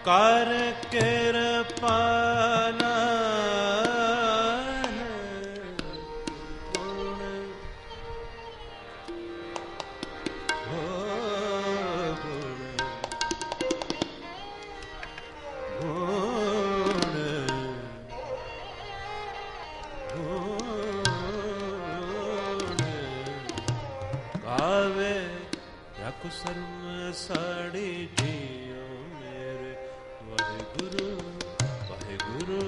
कर कृपाना गावे रख सर्म साड़ी जियो मेरे वाहेगुरु वाहेगुरु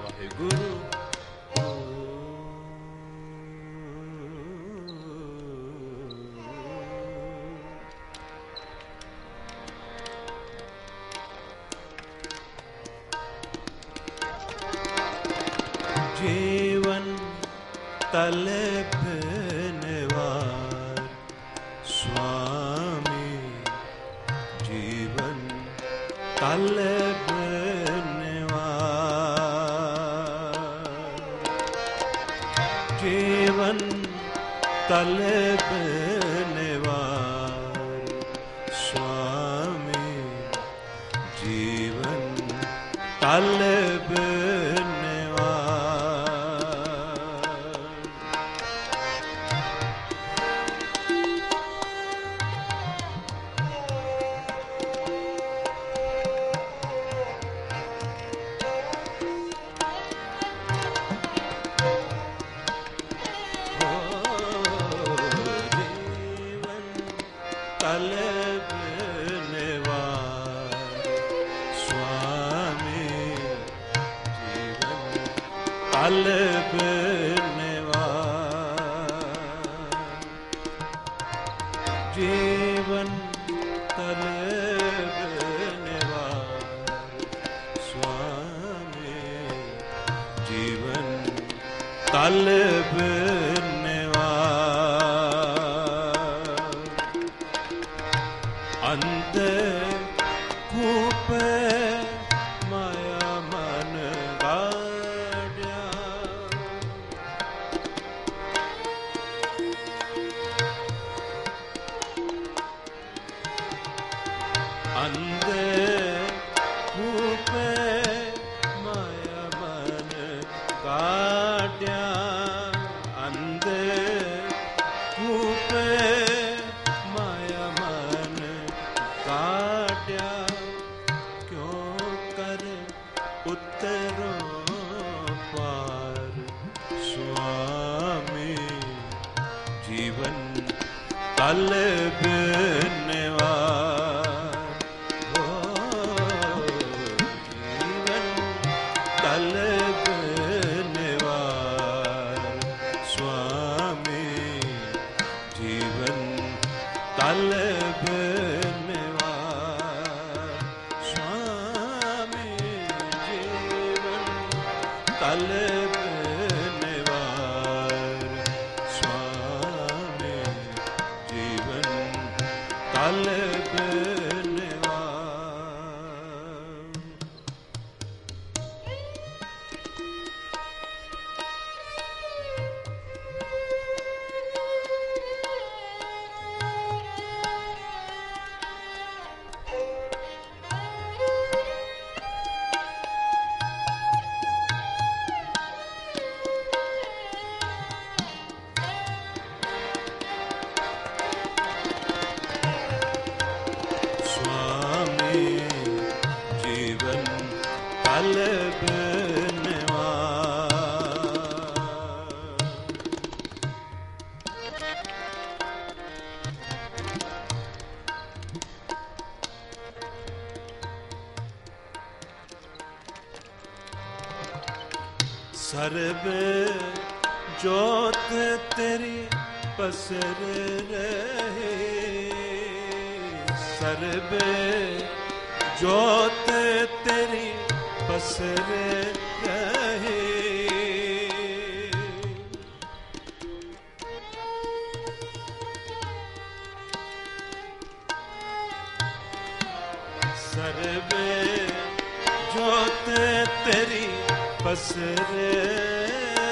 वाहेगुरु जीवन तले निवार स्वामी जीवन तले निवार जीवन तले निवार स्वामी जीवन तले तलब निवार जीवन तलब निवार स्वामी जीवन तलब निवार अंदर कूपे माया मन गाड्या अंदर कूपे माया तलब निवार हो जीवन तलब निवार स्वामी जीवन तलब निवार स्वामी जीवन तलब निवार स्वामी जीवन तलब निवार स्वामी जीवन तलब सर्ब ज्योत तेरी पसर रहे सर्ब ज्योत तेरी पसर रहे सर्ब ज्योत तेरी पसर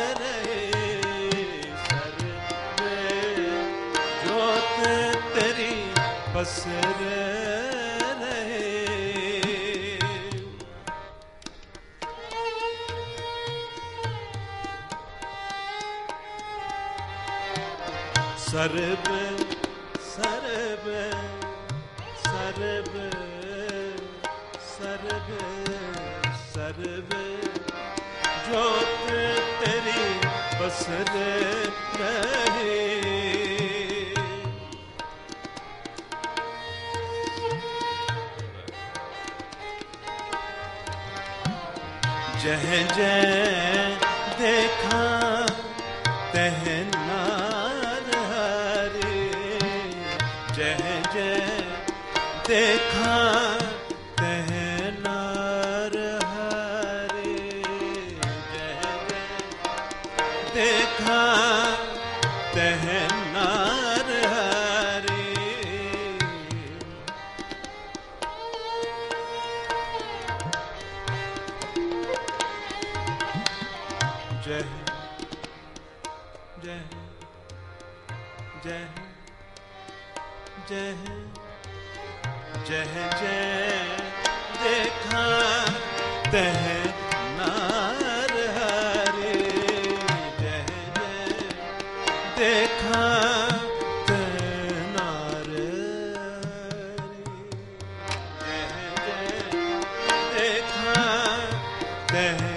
रहे सर्ब ज्योत तेरी पसर रहे SERB SERB SERB SERB SERB ज्योत तेरी पसर रहे जह जह देखा तह नार हरे जह जह देखा तह नार हरे जह जह देखा तह नार हरे जय जय जय जय जय जय देखा तह नार हरे जय जय देखा तह नार हरे जय जय देखा तह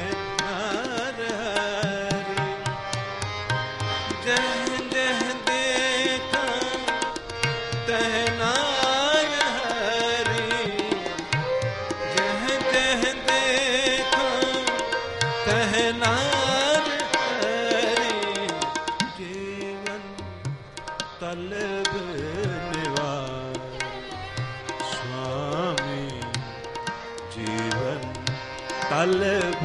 तलब निवार स्वामी जीवन तलब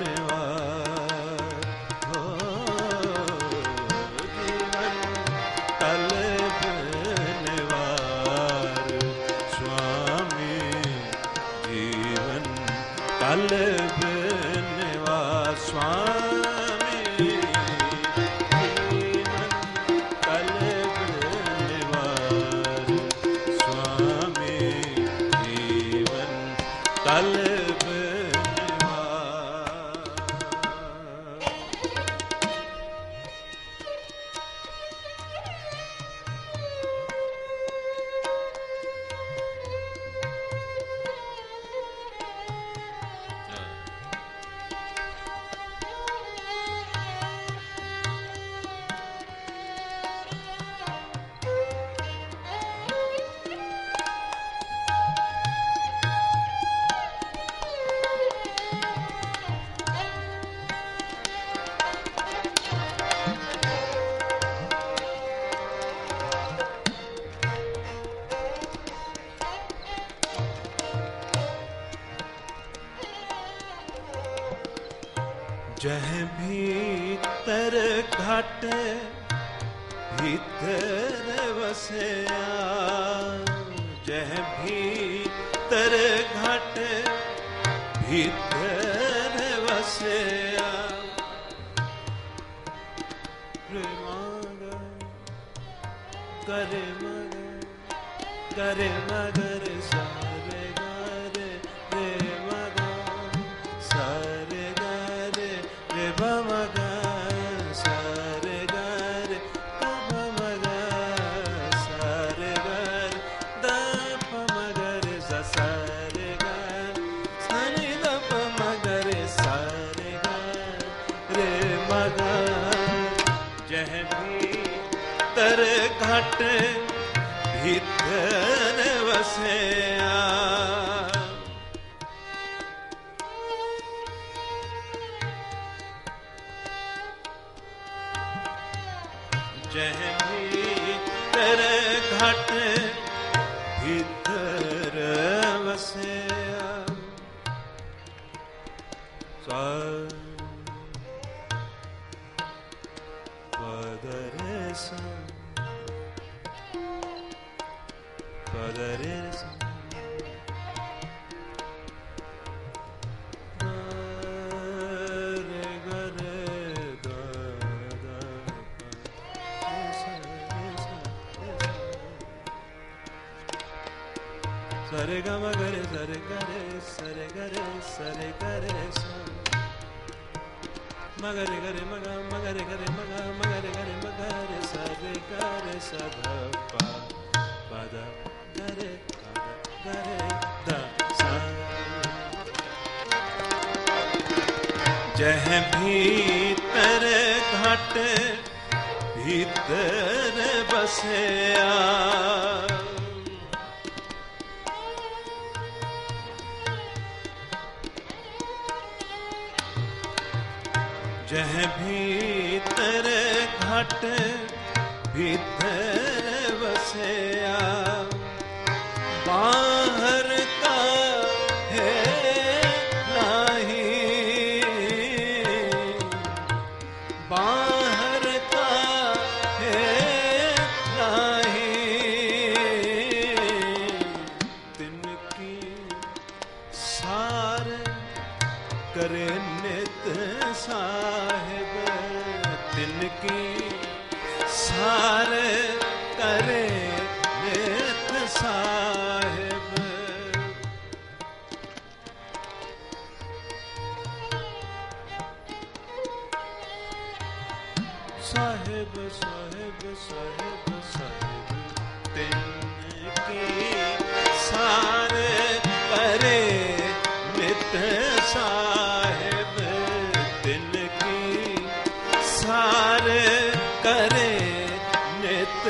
निवार हो जीवन तलब निवार स्वामी जीवन तलब निवार स्वामी तलब जह भीतर घट भीतर वसया, जह भीतर घट भीतर वसया। करे मगर सारे गारे रे मगा, सारे गारे रे बमगा, सारे गारे बमगा, सारे गारे दप मगर सारे गारे सनी दप मगर सारे गारे रे मगा। जह भीतर घट भीतर वसया, जह भीतर घट भीतर वसया। पदरे सा पदरे सा रे गरे दा दा सरे ग म गरे सरे गरे सरे गरे सरे गरे सा मगरे गरे मगा मगरे गरे मगा मगरे गरे मगरे सरे गरे सदा पा पदा गरे गरे दा सा। जह भीतर घट भीतर बसया, जह भीतर घट भीतर वसया। बाहर का है नहीं, बाहर का है नहीं, तिनकी सार करे नित साहिब, तिनकी सार करे नित साहिब। साहिब साहिब साहिब साहिब तिनकी सार करे नित साहिब, तिनकी सार करे नित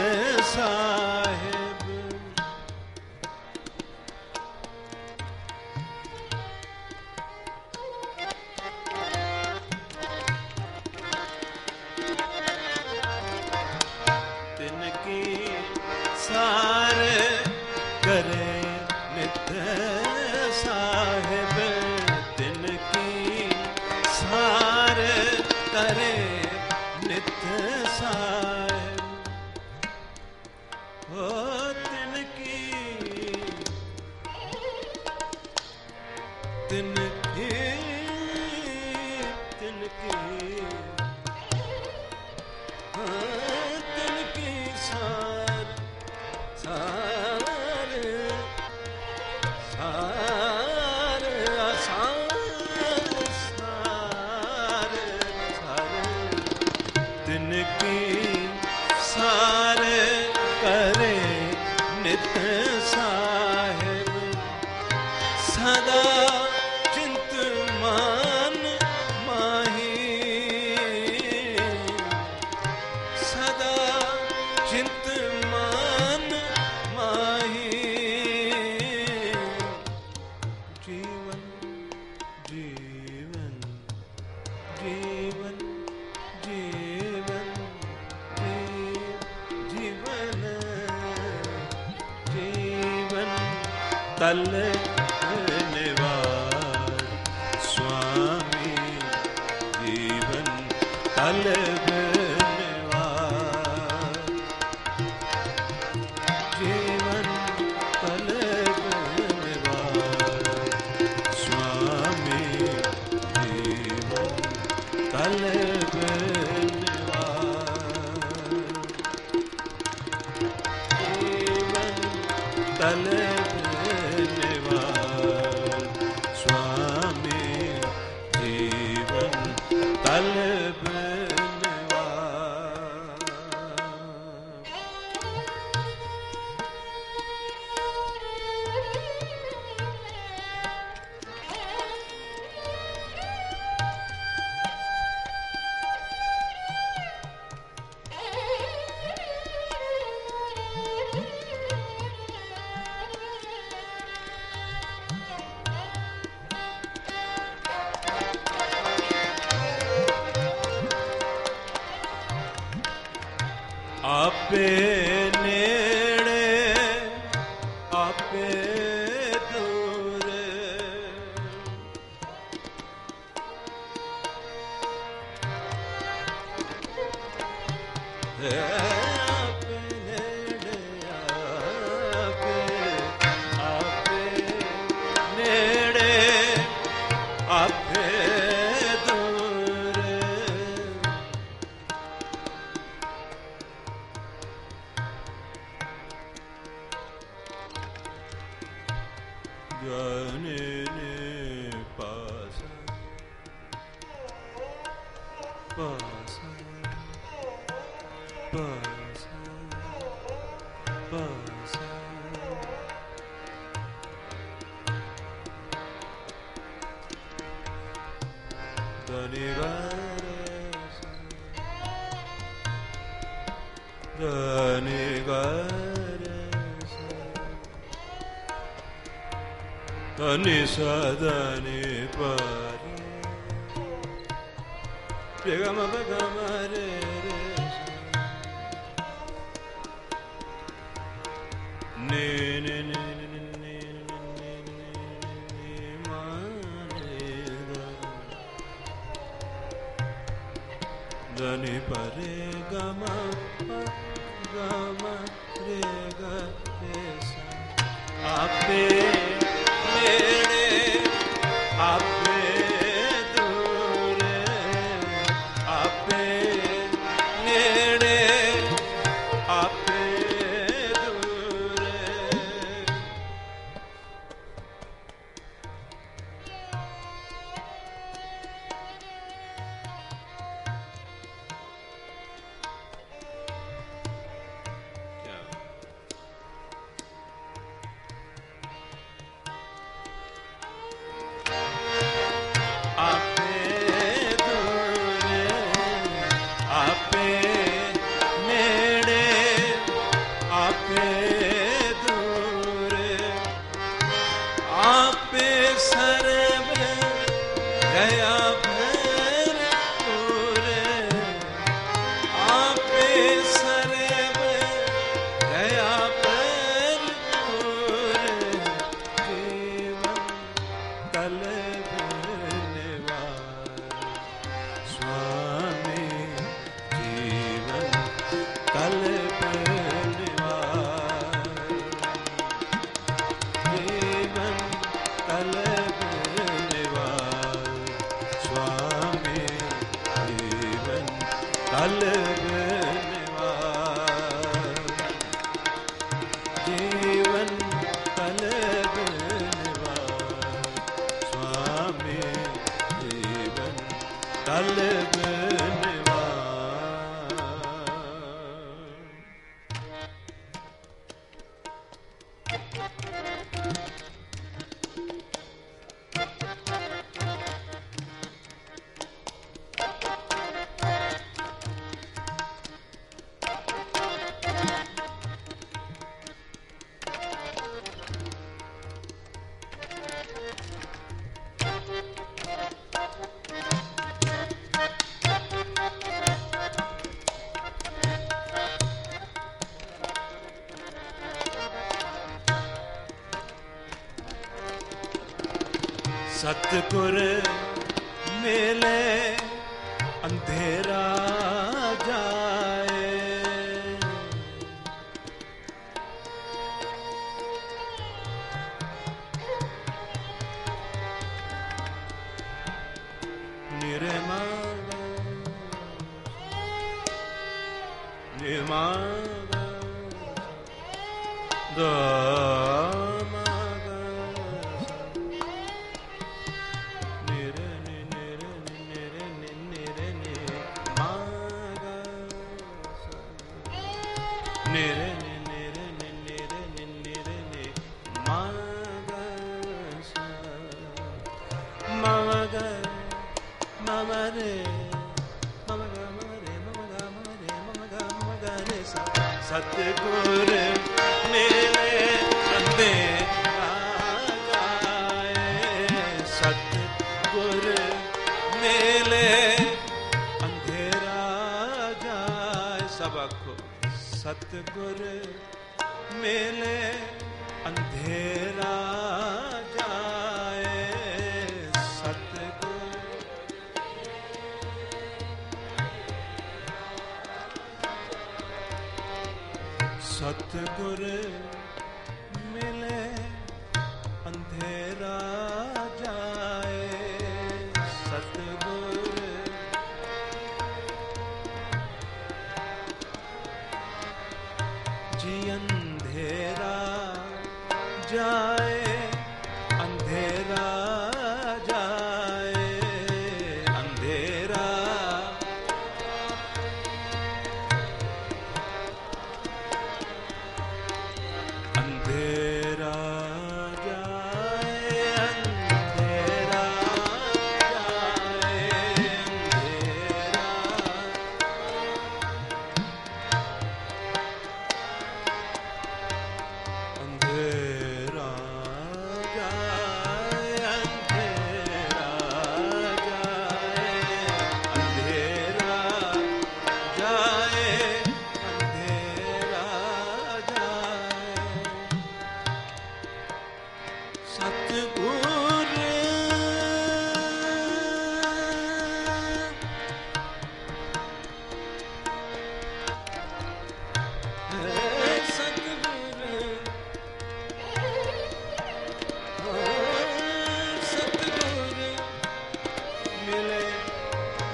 साहिब। तिनकी सार करे नित साहिब, तिनकी सार करे नित साहिब। हो तिनकी तिनकी तिनकी तिनकी सार सार सार सार सार सार तिनकी सार करे नित साहिब। सदा चिंत मान माही, सदा चिंत मान माही। जीवन जीवन जीवन जीवन जीवन जीवन तल निवार स्वामी जी आपे नेड़े आपे दूरे आपे नेड़े आपे नेड़े आपे Dani sa dani pari Pegama pegama re re ne ne ne ne ne ne ma ne dani pare gama pa gama re ga re sa ape सतगुर मिले अंधेरा जाए। निरमा निरमा दा सतगुर मिले अंधेरा जाए। सतगुर मिले अंधेरा जाए। सब आखो सतगुर मिले अंधेरा जाए। सतगुर सतगुर मिले अंधेरा जाए। सतगुर जी अंधेरा जाए। अंधेरा जाए। अंधेरा अंधेरा जाए। अंधेरा जाए। अंधेरा जाए। अंधेरा जाए। अंधेरा जाए। अंधेरा जाए। सतगुर सतगुर मिले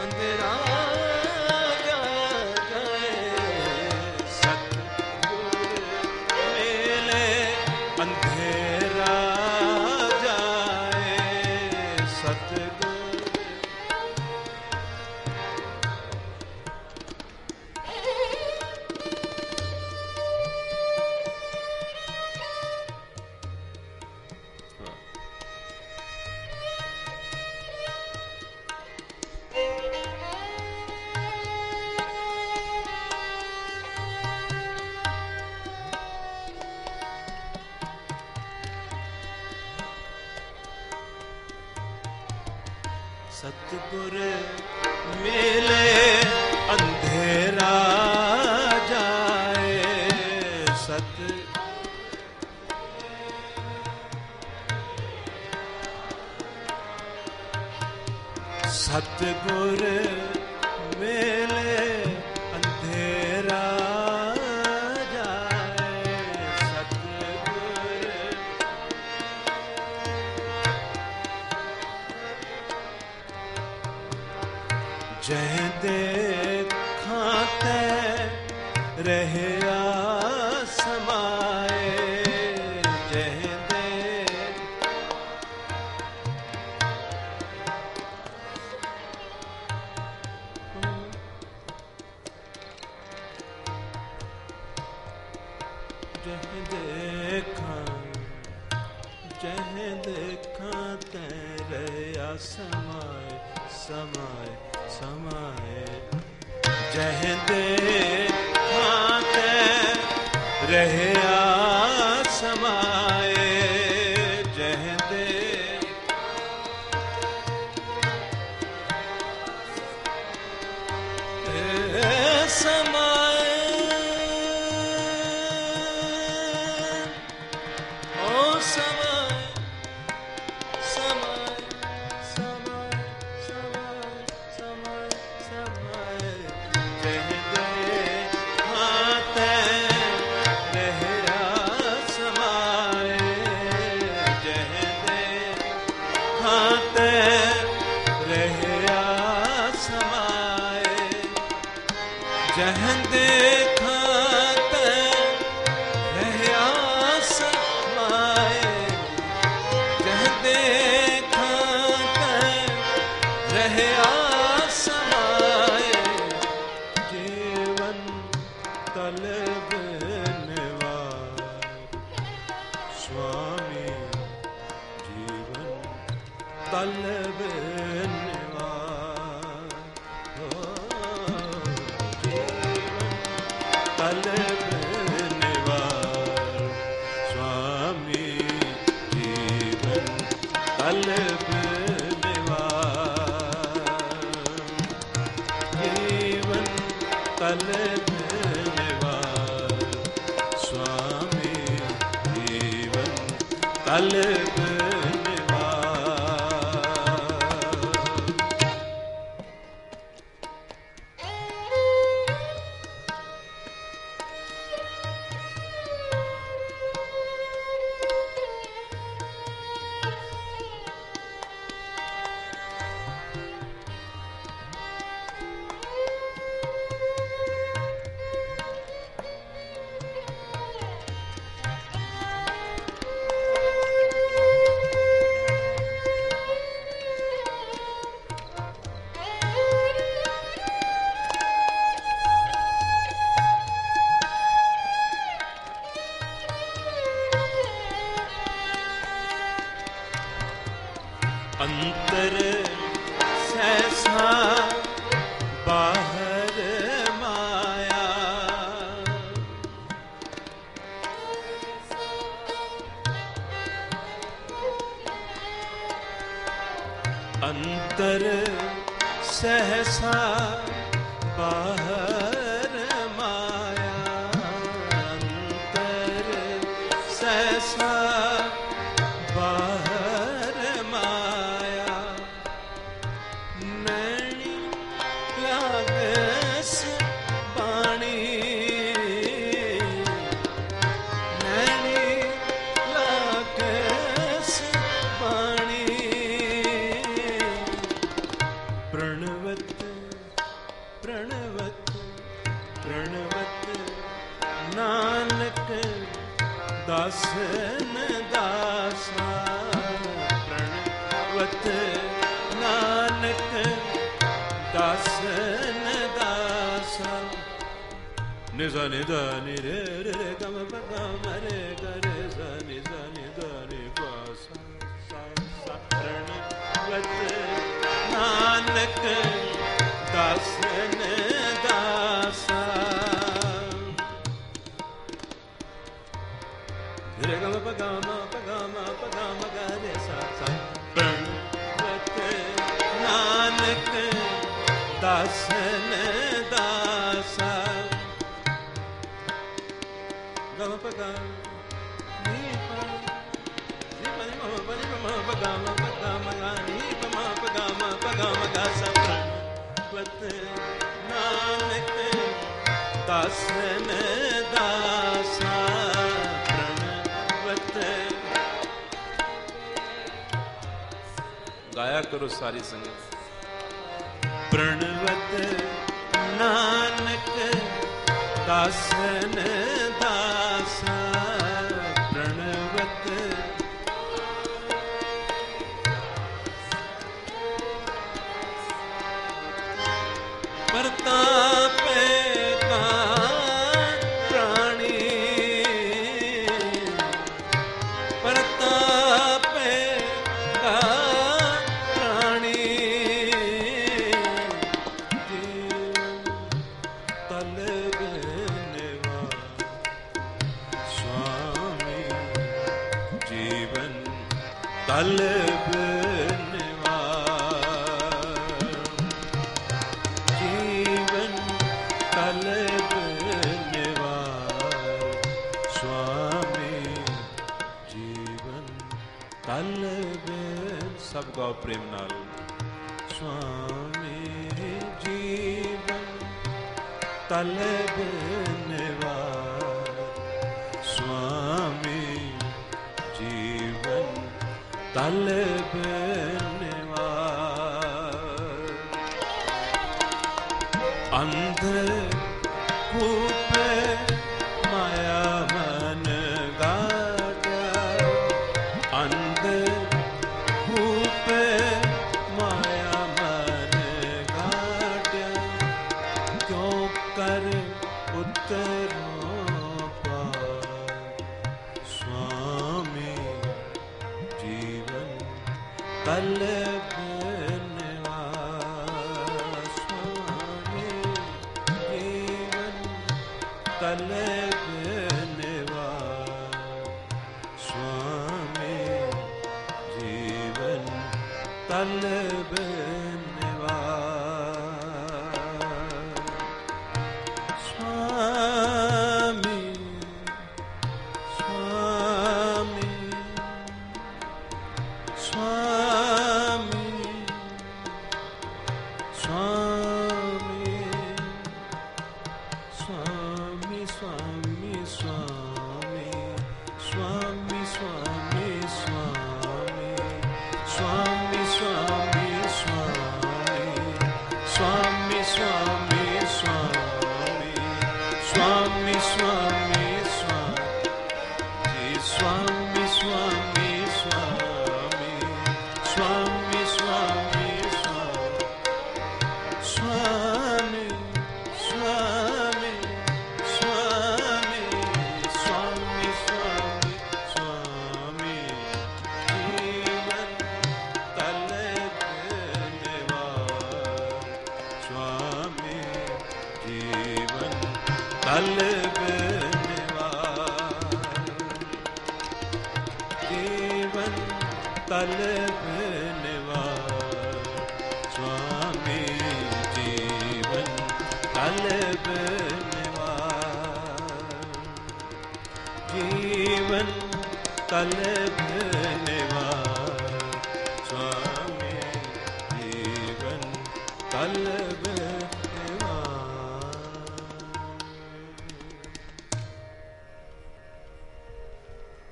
अंधेरा जाए। सतगुर मिले अंधेरा जाए। सतगुर सतगुर मिले अंधेरा जाए। सतगुर मिले अंधेरा जाए। सतगुर जह देखा तै रहया समाए। जह जह देखा तै रहया समाए। समाए समाए जह देखा तै रहया समाए। जह समाए ओ समाए समाए समाए समाए समाए समाए जह देखा तै रहया समाए, जह देखा तै रहया समाए, जीवन तलब निवार स्वामी, जीवन तलब निवार, जीवन तलब निवार स्वामी, जीवन तलब जीवन तलब निवार स्वामी, जीवन तलब अंतर सहसा बाहर माया, अंतर सहसा बाहर माया, अंतर सहसा बाहर माया, नैनी लागस बाणी, नैनी लागस बाणी, प्रणवत प्रणवत प्रणवत नानक दासन दासा, प्रणवत नानक दासन दासा, निजा निदा नि रे रे रे गम प गम रे ग रे सा निजा निदा नि पा सा सा सा, प्रणवत नानक दासन दासा, रे गम प गम ग रे सा सा, प्रणवत नानक दासन दासा, गम प ग नि प नि प नि म प नि म प ग म प ग म ग नि प म प ग म प ग म ग सा, प्रणवत नानक दासन दासा, प्रणवत। गाया करो सारी संगत। प्रणवत नानक दासन दासा, प्रणवत प्रताप का प्राणी, प्रताप का प्राणी, तलब निवार स्वामी, जीवन तलब तलब निवार स्वामी, जीवन तलब। सब गाओ प्रेम नाल। स्वामी जीवन तलब निवार स्वामी, जीवन तलब निवार। अंध तल निवास स्वामी जीवन तल निवास स्वामी जीवन तल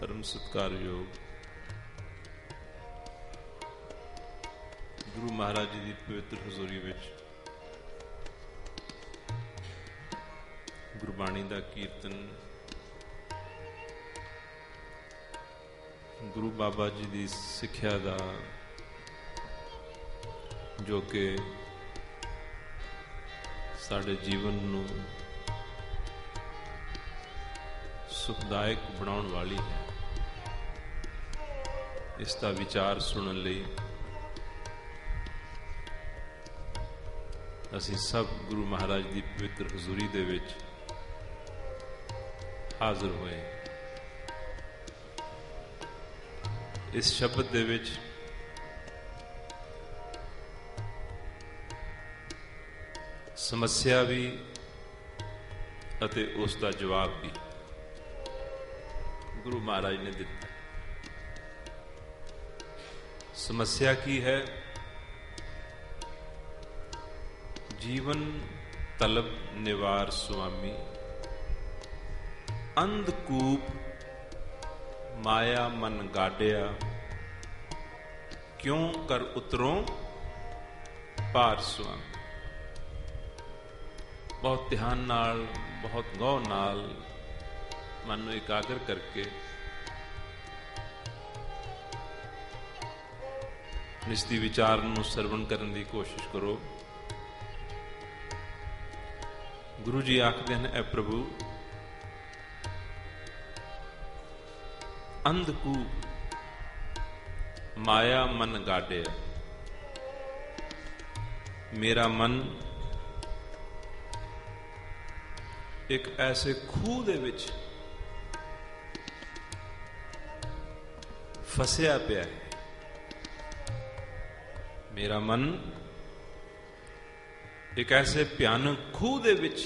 परम सत्कारयोग गुरु महाराज जी की पवित्र हजूरी विच गुरबाणी का कीर्तन गुरु बाबा जी की सिक्ख्या का जो कि साडे जीवन नूं सुखदायक बनाउण वाली है, इसका विचार सुनने लई असीं सब गुरु महाराज की पवित्र हजूरी दे विच हाजिर होए। इस शब्द दे विच समस्या भी अते उसका जवाब भी गुरु महाराज ने दिता। समस्या की है? जीवन तलब निवार स्वामी अंधकूप माया मन गाड़िया क्यों कर उतरों पार स्वामी। बहुत ध्यान नाल, बहुत गौर नाल मन नूं एकाग्र करके निस्ती विचार नूं सरवण करन दी कोशिश करो। गुरु जी आखदे हैं, ऐ प्रभु अंधकूप माया मन गाड़े, मेरा मन एक ऐसे खूह दे विच फसिया पिया है। मेरा मन एक ऐसे भयानक खूह दे विच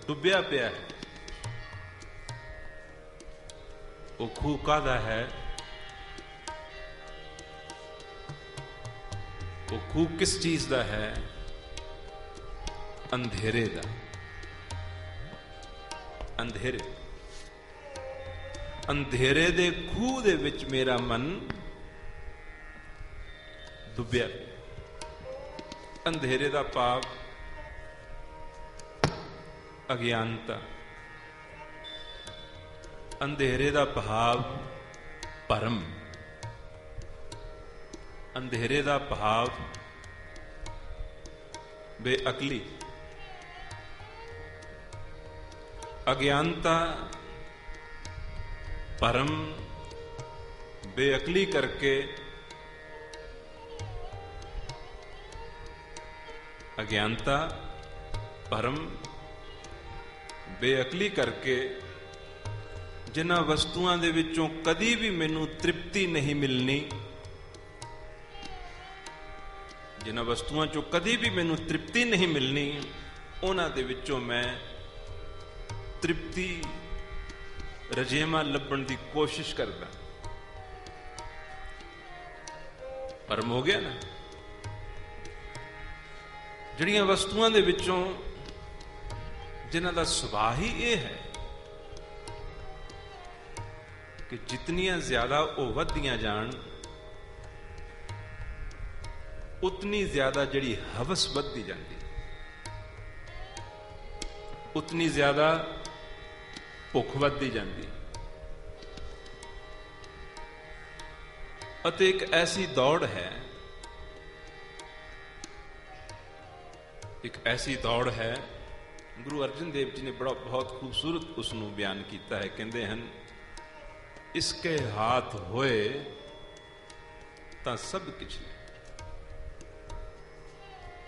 डुबिया पिया है। वो खूह काहदा है? वो खूह किस चीज दा है? अंधेरे दा। अंधेरे अंधेरे दे खूह दे विच मेरा मन डुबिया। अंधेरे दा भाव अज्ञानता, अंधेरे दा भाव भरम, अंधेरे दा भाव बेअकली। अज्ञानता भरम बेअकली करके ਅਗਿਆਨਤਾ, ਭਰਮ, ਬੇਅਕਲੀ ਕਰਕੇ ਜਿਨ੍ਹਾਂ ਵਸਤੂਆਂ ਦੇ ਵਿੱਚੋਂ ਕਦੀ ਵੀ ਮੈਨੂੰ ਤ੍ਰਿਪਤੀ ਨਹੀਂ ਮਿਲਣੀ, ਜਿਨ੍ਹਾਂ ਵਸਤੂਆਂ ਚੋਂ ਕਦੀ ਵੀ ਮੈਨੂੰ ਤ੍ਰਿਪਤੀ ਨਹੀਂ ਮਿਲਣੀ, ਉਹਨਾਂ ਦੇ ਵਿੱਚੋਂ ਮੈਂ ਤ੍ਰਿਪਤੀ ਰਜੇਵਾਂ ਲੱਭਣ ਦੀ ਕੋਸ਼ਿਸ਼ ਕਰਦਾ। ਭਰਮ ਹੋ ਗਿਆ ਨਾ। ਜਿਹੜੀਆਂ ਵਸਤੂਆਂ ਦੇ ਵਿੱਚੋਂ ਜਿਨ੍ਹਾਂ ਦਾ ਸੁਭਾਅ ਹੀ ਇਹ ਹੈ ਕਿ ਜਿਤਨੀਆਂ ਜ਼ਿਆਦਾ ਉਹ ਵੱਧਦੀਆਂ ਜਾਣ, ਉਤਨੀ ਜ਼ਿਆਦਾ ਜਿਹੜੀ ਹਵਸ ਵੱਧਦੀ ਜਾਂਦੀ, ਉਤਨੀ ਜ਼ਿਆਦਾ ਭੁੱਖ ਵੱਧਦੀ ਜਾਂਦੀ। ਅਤੇ ਇੱਕ ਐਸੀ ਦੌੜ ਹੈ, ਇੱਕ ਐਸੀ ਦੌੜ ਹੈ, ਗੁਰੂ ਅਰਜਨ ਦੇਵ ਜੀ ਨੇ ਬਹੁਤ ਖੂਬਸੂਰਤ ਉਸ ਨੂੰ ਬਿਆਨ ਕੀਤਾ ਹੈ। ਕਹਿੰਦੇ ਹਨ, ਇਸਕੇ ਹਾਥ ਹੋਏ ਤਾਂ ਸਭ ਕੁਛ।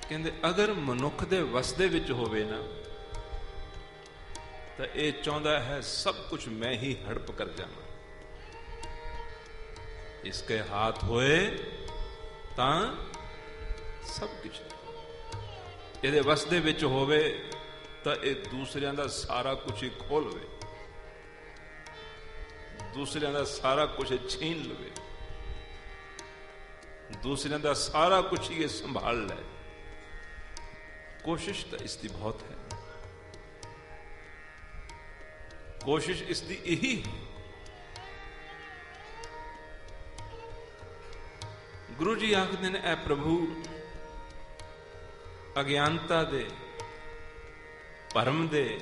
ਕਹਿੰਦੇ ਅਗਰ ਮਨੁੱਖ ਦੇ ਵਸ ਦੇ ਵਿੱਚ ਹੋਵੇ ਨਾ, ਤਾਂ ਇਹ ਚਾਹੁੰਦਾ ਹੈ ਸਭ ਕੁਝ ਮੈਂ ਹੀ ਹੜਪ ਕਰ ਜਾਵਾਂ। ਇਸਕੇ ਹਾਥ ਹੋਏ ਤਾਂ ਸਭ ਕੁਝ, ਇਹਦੇ ਵਸ ਦੇ ਵਿੱਚ ਹੋਵੇ ਤਾਂ ਇਹ ਦੂਸਰਿਆਂ ਦਾ ਸਾਰਾ ਕੁਝ ਹੀ ਖੋਹ ਲਵੇ, ਦੂਸਰਿਆਂ ਦਾ ਸਾਰਾ ਕੁਝ ਛੀਨ ਲਵੇ, ਦੂਸਰਿਆਂ ਦਾ ਸਾਰਾ ਕੁਝ ਹੀ ਇਹ ਸੰਭਾਲ ਲੈ। ਕੋਸ਼ਿਸ਼ ਤਾਂ ਇਸ ਦੀ ਬਹੁਤ ਹੈ, ਕੋਸ਼ਿਸ਼ ਇਸ ਦੀ ਇਹੀ ਹੈ। ਗੁਰੂ ਜੀ ਆਖਦੇ ਨੇ, ਐ ਪ੍ਰਭੂ, ਅਗਿਆਨਤਾ ਦੇ, ਭਰਮ ਦੇ,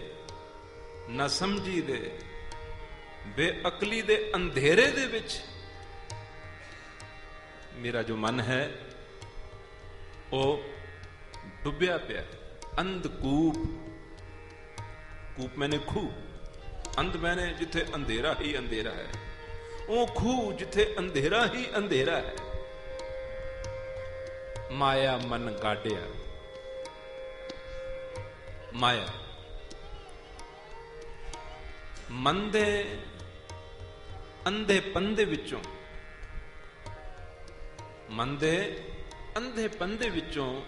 ਨਾ ਸਮਝੀ ਦੇ, ਬੇਅਕਲੀ ਦੇ ਅੰਧੇਰੇ ਦੇ ਵਿੱਚ ਮੇਰਾ ਜੋ ਮਨ ਹੈ ਉਹ ਡੁੱਬਿਆ ਪਿਆ। ਅੰਧਕੂਪ, ਕੂਪ ਮੈਨੇ ਖੂਹ, ਅੰਧ ਮੈਨੇ ਜਿੱਥੇ ਅੰਧੇਰਾ ਹੀ ਅੰਧੇਰਾ ਹੈ, ਉਹ ਖੂਹ ਜਿੱਥੇ ਅੰਧੇਰਾ ਹੀ ਅੰਧੇਰਾ ਹੈ। ਮਾਇਆ ਮਨ ਗਾਡਿਆ, ਮਾਇਆ ਮਨ ਦੇ ਅੰਧੇਪਨ ਦੇ ਵਿੱਚੋਂ, ਮਨ ਦੇ ਅੰਧੇਪਨ ਦੇ ਵਿੱਚੋਂ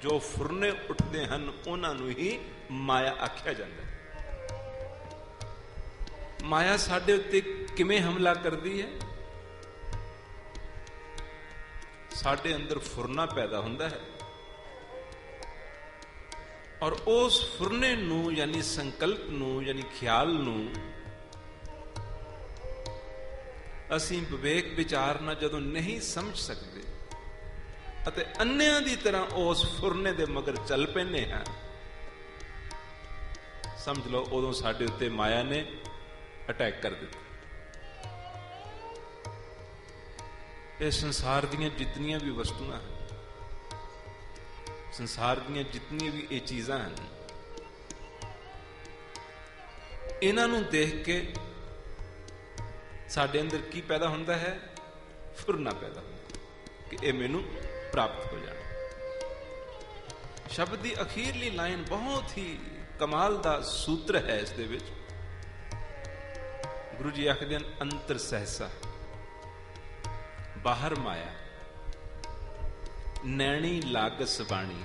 ਜੋ ਫੁਰਨੇ ਉੱਠਦੇ ਹਨ, ਉਹਨਾਂ ਨੂੰ ਹੀ ਮਾਇਆ ਆਖਿਆ ਜਾਂਦਾ ਹੈ। ਮਾਇਆ ਸਾਡੇ ਉੱਤੇ ਕਿਵੇਂ ਹਮਲਾ ਕਰਦੀ ਹੈ? ਸਾਡੇ ਅੰਦਰ ਫੁਰਨਾ ਪੈਦਾ ਹੁੰਦਾ ਹੈ, ਔਰ ਉਸ ਫੁਰਨੇ ਨੂੰ, ਯਾਨੀ ਸੰਕਲਪ ਨੂੰ, ਯਾਨੀ ਖਿਆਲ ਨੂੰ ਅਸੀਂ ਵਿਵੇਕ ਵਿਚਾਰ ਨਾਲ ਜਦੋਂ ਨਹੀਂ ਸਮਝ ਸਕਦੇ ਅਤੇ ਅੰਨਿਆਂ ਦੀ ਤਰ੍ਹਾਂ ਉਸ ਫੁਰਨੇ ਦੇ ਮਗਰ ਚੱਲ ਪੈਂਦੇ ਹਾਂ, ਸਮਝ ਲਓ ਉਦੋਂ ਸਾਡੇ ਉੱਤੇ ਮਾਇਆ ਨੇ ਅਟੈਕ ਕਰ ਦਿੱਤਾ। ਇਹ ਸੰਸਾਰ ਦੀਆਂ ਜਿਤਨੀਆਂ ਵੀ ਵਸਤੂਆਂ ਹਨ, ਸੰਸਾਰ ਦੀਆਂ ਜਿਤਨੀਆਂ ਵੀ ਇਹ ਚੀਜ਼ਾਂ ਹਨ, ਇਹਨਾਂ ਨੂੰ ਦੇਖ ਕੇ ਸਾਡੇ ਅੰਦਰ ਕੀ ਪੈਦਾ ਹੁੰਦਾ ਹੈ? ਫੁਰਨਾ ਪੈਦਾ ਹੁੰਦਾ ਕਿ ਇਹ ਮੈਨੂੰ ਪ੍ਰਾਪਤ ਹੋ ਜਾਣਾ। ਸ਼ਬਦ ਦੀ ਅਖੀਰਲੀ ਲਾਈਨ ਬਹੁਤ ਹੀ ਕਮਾਲ ਦਾ ਸੂਤਰ ਹੈ ਇਸ ਦੇ ਵਿੱਚ। ਗੁਰੂ ਜੀ ਆਖਦੇ ਹਨ, ਅੰਤਰ ਸਹਿਸਾ ਬਾਹਰ ਮਾਇਆ, ਨੈਣੀ ਲਾਗਸ ਬਾਣੀ।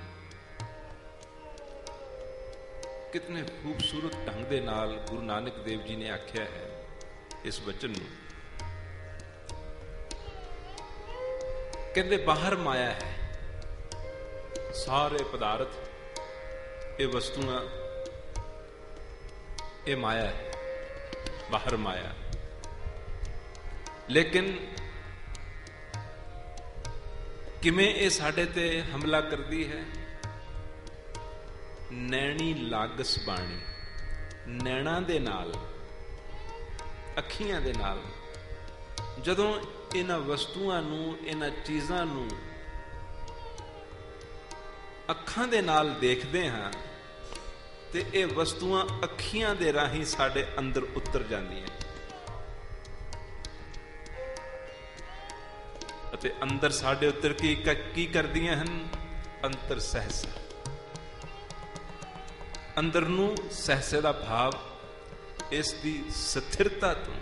ਕਿਤਨੇ ਖੂਬਸੂਰਤ ਢੰਗ ਦੇ ਨਾਲ ਗੁਰੂ ਨਾਨਕ ਦੇਵ ਜੀ ਨੇ ਆਖਿਆ ਹੈ ਇਸ ਵਚਨ ਨੂੰ। ਕਹਿੰਦੇ ਬਾਹਰ ਮਾਇਆ ਹੈ, ਸਾਰੇ ਪਦਾਰਥ, ਇਹ ਵਸਤੂਆਂ, ਇਹ ਮਾਇਆ ਹੈ, ਬਾਹਰ ਮਾਇਆ। ਲੇਕਿਨ ਕਿਵੇਂ ਇਹ ਸਾਡੇ ਤੇ ਹਮਲਾ ਕਰਦੀ ਹੈ? ਨੈਣੀ ਲਾਗਸ ਬਾਣੀ, ਨੈਣਾ ਦੇ ਨਾਲ, ਅੱਖੀਆਂ ਦੇ ਨਾਲ। ਜਦੋਂ ਇਹਨਾਂ ਵਸਤੂਆਂ ਨੂੰ, ਇਹਨਾਂ ਚੀਜ਼ਾਂ ਨੂੰ ਅੱਖਾਂ ਦੇ ਨਾਲ ਦੇਖਦੇ ਹਾਂ ਤੇ ਇਹ ਵਸਤੂਆਂ ਅੱਖੀਆਂ ਦੇ ਰਾਹੀਂ ਸਾਡੇ ਅੰਦਰ ਉਤਰ ਜਾਂਦੀਆਂ ਅਤੇ ਅੰਦਰ ਸਾਡੇ ਉੱਤਰ ਕੀ ਕਰਦੀਆਂ ਹਨ? ਅੰਤਰ ਸਹਿਸਾ, ਅੰਦਰ ਨੂੰ ਸਹਸੇ ਦਾ ਭਾਵ, ਇਸ ਦੀ ਸਥਿਰਤਾ ਤੋਂ,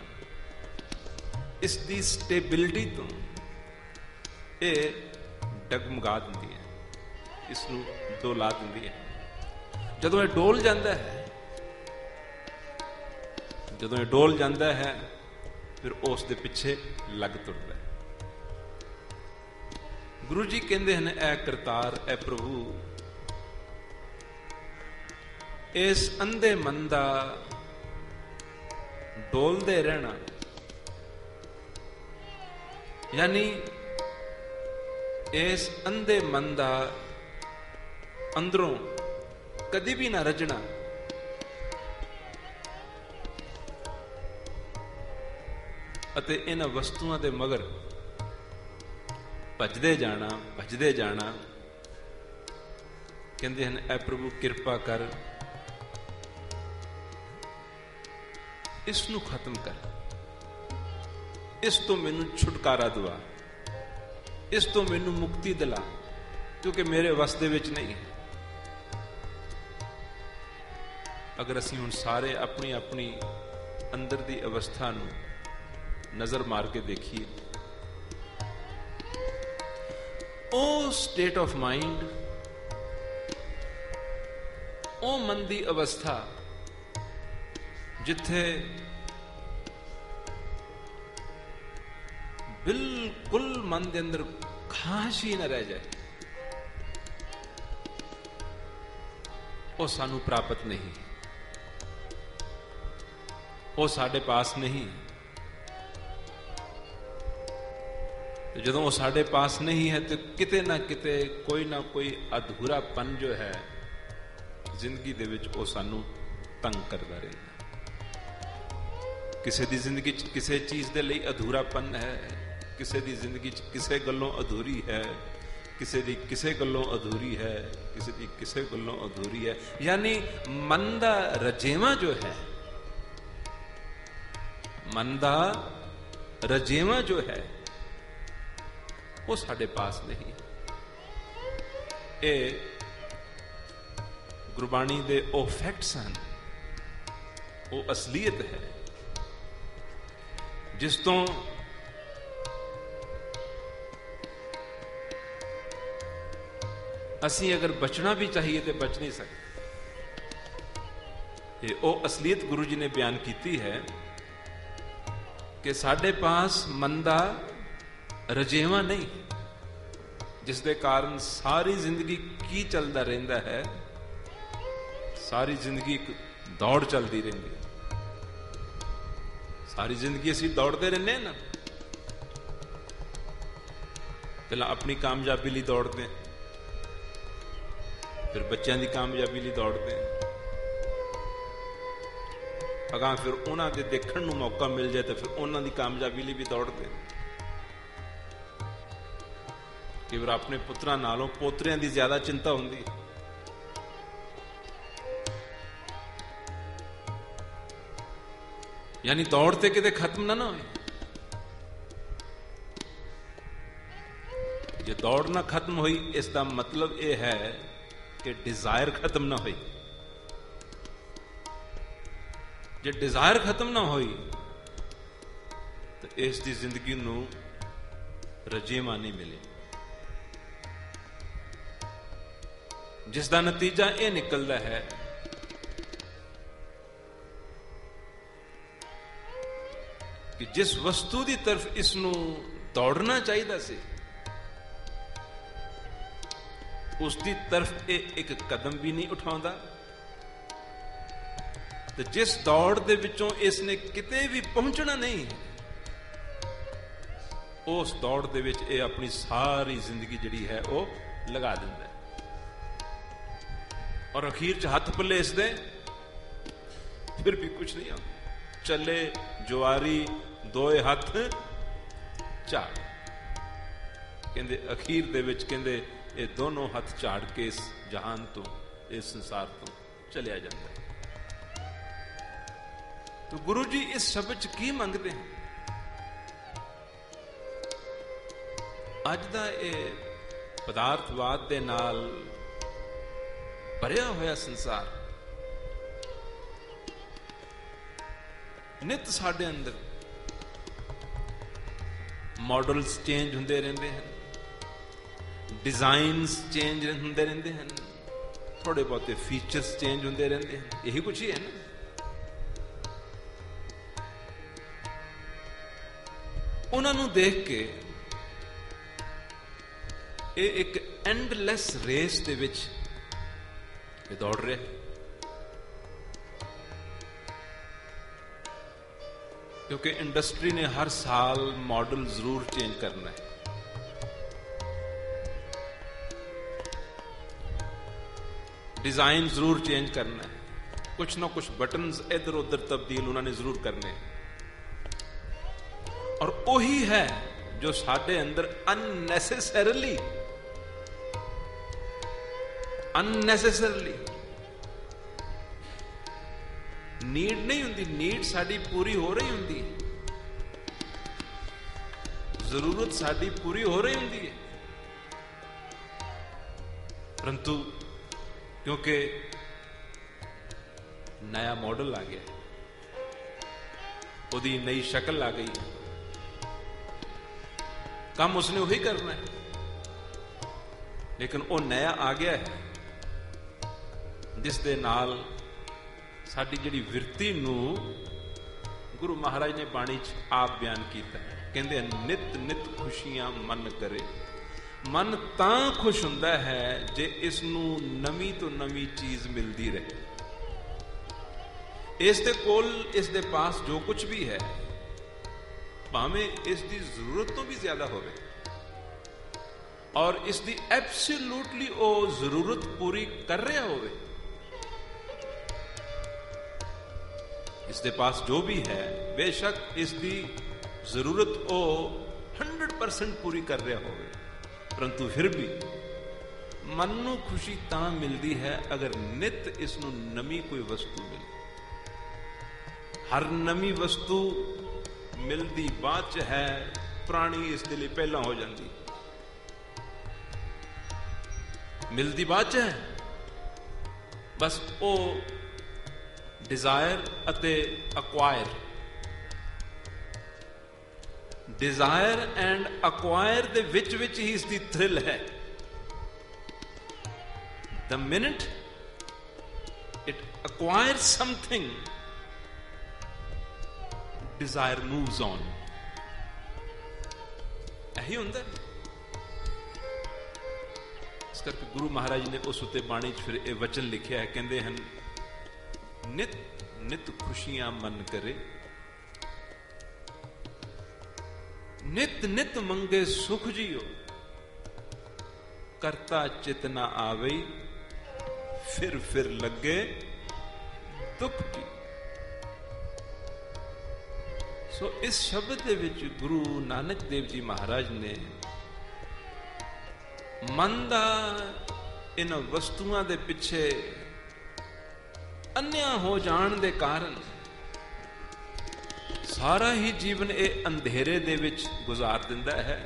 ਇਸ ਦੀ ਸਟੇਬਿਲਿਟੀ ਤੋਂ ਇਹ ਡਗਮਗਾ ਦਿੰਦੀ ਹੈ, ਇਸ ਨੂੰ ਡੋਲਾ ਦਿੰਦੀ ਹੈ। ਜਦੋਂ ਇਹ ਡੋਲ ਜਾਂਦਾ ਹੈ, ਜਦੋਂ ਇਹ ਡੋਲ ਜਾਂਦਾ ਹੈ, ਫਿਰ ਉਸ ਦੇ ਪਿੱਛੇ ਲੱਗ ਤੁਰਦਾ ਹੈ। ਗੁਰੂ ਜੀ ਕਹਿੰਦੇ ਹਨ, ਐ ਕਰਤਾਰ, ਐ ਪ੍ਰਭੂ, ਇਸ ਅੰਧੇ ਮਨ ਦਾ ਡੋਲਦੇ ਰਹਿਣਾ, ਯਾਨੀ ਇਸ ਅੰਧੇ ਮਨ ਦਾ ਅੰਦਰੋਂ ਕਦੀ ਵੀ ਨਾ ਰਜਣਾ, ਅਤੇ ਇਹਨਾਂ ਵਸਤੂਆਂ ਦੇ ਮਗਰ ਭਜਦੇ ਜਾਣਾ, ਭਜਦੇ ਜਾਣਾ। ਕਹਿੰਦੇ ਹਨ, ਐ ਪ੍ਰਭੂ ਕਿਰਪਾ ਕਰ, ਇਸ ਨੂੰ ਖਤਮ ਕਰ, ਇਸ ਤੋਂ ਮੈਨੂੰ ਛੁਟਕਾਰਾ ਦਿਵਾ, ਇਸ ਤੋਂ ਮੈਨੂੰ ਮੁਕਤੀ ਦਿਲਾ, ਕਿਉਂਕਿ ਮੇਰੇ ਵੱਸ ਦੇ ਵਿੱਚ ਨਹੀਂ ਹੈ। ਅਗਰ ਅਸੀਂ ਹੁਣ ਸਾਰੇ ਆਪਣੀ ਆਪਣੀ ਅੰਦਰ ਦੀ ਅਵਸਥਾ ਨੂੰ ਨਜ਼ਰ ਮਾਰ ਕੇ ਦੇਖੀਏ, ਉਹ ਸਟੇਟ ਆਫ ਮਾਈਂਡ, ਉਹ ਮਨ ਦੀ ਅਵਸਥਾ ਜਿੱਥੇ ਬਿਲਕੁਲ ਮਨ ਦੇ ਅੰਦਰ ਖਾਸ਼ ਹੀ ਨਾ ਰਹਿ ਜਾਏ, ਉਹ ਸਾਨੂੰ ਪ੍ਰਾਪਤ ਨਹੀਂ, ਉਹ ਸਾਡੇ ਪਾਸ ਨਹੀਂ। ਤੇ ਜਦੋਂ ਉਹ ਸਾਡੇ ਪਾਸ ਨਹੀਂ ਹੈ, ਤੇ ਕਿਤੇ ਨਾ ਕਿਤੇ ਕੋਈ ਨਾ ਕੋਈ ਅਧੂਰਾਪਨ ਜੋ ਹੈ ਜ਼ਿੰਦਗੀ ਦੇ ਵਿੱਚ, ਉਹ ਸਾਨੂੰ ਤੰਗ ਕਰਦਾ ਰਹਿੰਦਾ। ਕਿਸੇ ਦੀ ਜ਼ਿੰਦਗੀ 'ਚ ਕਿਸੇ ਚੀਜ਼ ਦੇ ਲਈ ਅਧੂਰਾਪਨ ਹੈ, ਕਿਸੇ ਦੀ ਜ਼ਿੰਦਗੀ 'ਚ ਕਿਸੇ ਗੱਲੋਂ ਅਧੂਰੀ ਹੈ, ਕਿਸੇ ਦੀ ਕਿਸੇ ਗੱਲੋਂ ਅਧੂਰੀ ਹੈ, ਕਿਸੇ ਦੀ ਕਿਸੇ ਗੱਲੋਂ ਅਧੂਰੀ ਹੈ। ਯਾਨੀ ਮਨ ਦਾ ਰਜੇਵਾਂ ਜੋ ਹੈ, ਮਨ ਦਾ ਰਜੇਵਾਂ ਜੋ ਹੈ, ਉਹ ਸਾਡੇ ਪਾਸ ਨਹੀਂ। ਇਹ ਗੁਰਬਾਣੀ ਦੇ ਉਹ ਫੈਕਟਸ ਹਨ, ਉਹ ਅਸਲੀਅਤ ਹੈ, ਜਿਸ ਤੋਂ ਅਸੀਂ ਅਗਰ ਬਚਣਾ ਵੀ ਚਾਹੀਏ ਤੇ ਬਚ ਨਹੀਂ ਸਕਦੇ। ਇਹ ਉਹ ਅਸਲੀਅਤ ਗੁਰੂ ਜੀ ਨੇ ਬਿਆਨ ਕੀਤੀ ਹੈ ਕਿ ਸਾਡੇ ਪਾਸ ਮਨ ਦਾ ਰਜੇਵਾਂ ਨਹੀਂ, ਜਿਸ ਦੇ ਕਾਰਨ ਸਾਰੀ ਜ਼ਿੰਦਗੀ ਕੀ ਚੱਲਦਾ ਰਹਿੰਦਾ ਹੈ, ਸਾਰੀ ਜ਼ਿੰਦਗੀ ਇੱਕ ਦੌੜ ਚੱਲਦੀ ਰਹਿੰਦੀ ਹੈ। ਸਾਰੀ ਜ਼ਿੰਦਗੀ ਅਸੀਂ ਦੌੜਦੇ ਰਹਿੰਦੇ ਹਾਂ ਨਾ, ਪਹਿਲਾਂ ਆਪਣੀ ਕਾਮਯਾਬੀ ਲਈ ਦੌੜਦੇ ਹਾਂ, ਫਿਰ ਬੱਚਿਆਂ ਦੀ ਕਾਮਯਾਬੀ ਲਈ ਦੌੜਦੇ ਹਾਂ, ਅਗਾਂਹ ਫਿਰ ਉਹਨਾਂ ਦੇ ਦੇਖਣ ਨੂੰ ਮੌਕਾ ਮਿਲ ਜਾਏ ਤਾਂ ਫਿਰ ਉਹਨਾਂ ਦੀ ਕਾਮਯਾਬੀ ਲਈ ਵੀ ਦੌੜਦੇ ਹਾਂ। ਕਈ ਵਾਰ ਆਪਣੇ ਪੁੱਤਰਾਂ ਨਾਲੋਂ ਪੋਤਰਿਆਂ ਦੀ ਜ਼ਿਆਦਾ ਚਿੰਤਾ ਹੁੰਦੀ। ਯਾਨੀ ਦੌੜ ਤੇ ਕਿਤੇ ਖਤਮ ਨਾ ਹੋਏ। ਜੇ ਦੌੜ ਨਾ ਖਤਮ ਹੋਈ, ਇਸ ਦਾ ਮਤਲਬ ਇਹ ਹੈ ਕਿ ਡਿਜ਼ਾਇਰ ਖਤਮ ਨਾ ਹੋਈ। ਜੇ ਡਿਜ਼ਾਇਰ ਖਤਮ ਨਾ ਹੋਈ ਤਾਂ ਇਸ ਦੀ ਜ਼ਿੰਦਗੀ ਨੂੰ ਰਜੇਵਾਂ ਨਹੀਂ ਮਿਲੇ, ਜਿਸ ਦਾ ਨਤੀਜਾ ਇਹ ਨਿਕਲਦਾ ਹੈ ਕਿ ਜਿਸ ਵਸਤੂ ਦੀ ਤਰਫ ਇਸ ਨੂੰ ਦੌੜਨਾ ਚਾਹੀਦਾ ਸੀ, ਉਸ ਦੀ ਤਰਫ ਇਹ ਇੱਕ ਕਦਮ ਵੀ ਨਹੀਂ ਉਠਾਉਂਦਾ, ਤੇ ਜਿਸ ਦੌੜ ਦੇ ਵਿੱਚੋਂ ਇਸ ਨੇ ਕਿਤੇ ਵੀ ਪਹੁੰਚਣਾ ਨਹੀਂ, ਉਸ ਦੌੜ ਦੇ ਵਿੱਚ ਇਹ ਆਪਣੀ ਸਾਰੀ ਜ਼ਿੰਦਗੀ ਜਿਹੜੀ ਹੈ ਉਹ ਲਗਾ ਦਿੰਦਾ ਹੈ। ਔਰ ਅਖੀਰ 'ਚ ਹੱਥ ਪੱਲੇ ਇਸ ਦੇ ਫਿਰ ਵੀ ਕੁਝ ਨਹੀਂ ਆਉਂਦਾ। ਚੱਲੇ ਜੁਆਰੀ ਦੋਏ ਹੱਥ ਝਾੜ, ਕਹਿੰਦੇ ਅਖੀਰ ਦੇ ਵਿੱਚ ਕਹਿੰਦੇ ਇਹ ਦੋਨੋਂ ਹੱਥ ਝਾੜ ਕੇ ਇਸ ਜਹਾਨ ਤੋਂ, ਇਸ ਸੰਸਾਰ ਤੋਂ ਚਲਿਆ ਜਾਂਦਾ ਹੈ। तो गुरु जी इस शब्द च की मंगते हैं? अज दा ये पदार्थवाद दे नाल भरिया होया संसार, ਨਿਤ ਸਾਡੇ ਅੰਦਰ ਮॉडल्स ਚੇਂਜ ਹੁੰਦੇ ਰਹਿੰਦੇ ਹਨ, ਡਿਜ਼ਾਈਨਸ ਚੇਂਜ ਹੁੰਦੇ ਰਹਿੰਦੇ ਹਨ, ਥੋੜੇ ਬਹੁਤੇ ਫੀਚਰਸ ਚੇਂਜ ਹੁੰਦੇ ਰਹਿੰਦੇ ਹਨ। ਇਹੀ ਕੁਝ ਹੀ ਹੈ ਨਾ। ਉਹਨਾਂ ਨੂੰ ਦੇਖ ਕੇ ਇਹ ਇੱਕ ਐਂਡਲੈਸ ਰੇਸ ਦੇ ਵਿੱਚ ਇਹ ਦੌੜ ਰਿਹਾ। ਕਿਉਂਕਿ ਇੰਡਸਟਰੀ ਨੇ ਹਰ ਸਾਲ मॉडल ਜ਼ਰੂਰ ਚੇਂਜ ਕਰਨਾ ਹੈ। डिजाइन जरूर चेंज करना है, कुछ ना कुछ बटन्स इधर उधर तब्दील उन्होंने जरूर करने। और वही है जो साडे अंदर अननेसेसरली नीड नहीं हुंदी, नीड साडी पूरी हो रही हुंदी है, जरूरत साडी पूरी हो रही हुंदी है, परंतु क्योंकि नया मॉडल आ गया, उसकी नई शक्ल आ गई, काम उसने वही करना है, लेकिन वो नया आ गया है जिस दे नाल साडी जिहड़ी विरती नू गुरु महाराज ने बाणी च आप बयान किया। कहंदे नित नित खुशियां मन करे। मन तां खुश हुंदा है जे इसनू नवी तो नवी चीज मिलती रहे। इस दे कोल, इस दे पास जो कुछ भी है, भावें इसकी जरूरत तो भी ज्यादा होवे और इसकी एब्सोल्यूटली वो जरूरत पूरी कर रहा होवे, इसके पास जो भी है बेशक इसकी जरूरत वो 100% पूरी कर रहा होवे, परंतु फिर भी मन नू खुशी तां मिलती है अगर नित इसनू नवी कोई वस्तु मिले। हर नवी वस्तु मिलती बाद च है, पुरानी इसके लिए पहला हो जाती, मिलती बाद च है। बस वो डिजायर अते अक्वायर, डिजायर एंड अक्वायर दे विच ही इसकी थ्रिल है। The minute it acquires something, desire moves on। यही होंदा। इस करके गुरु महाराज ने उस उत्ते बाणी च फिर ये वचन लिखिया है, कहते हैं नित नित खुशियां मन करे, नित नित मंगे सुख जियो, करता चित ना आवे, फिर लगे दुख जी। सो इस शब्द दे विच गुरु नानक देव जी महाराज ने मन दा इन वस्तुआं दे पिछे अन्या हो जाण दे कारण सारा ही जीवन ये अंधेरे दे विच गुजार दिंदा है।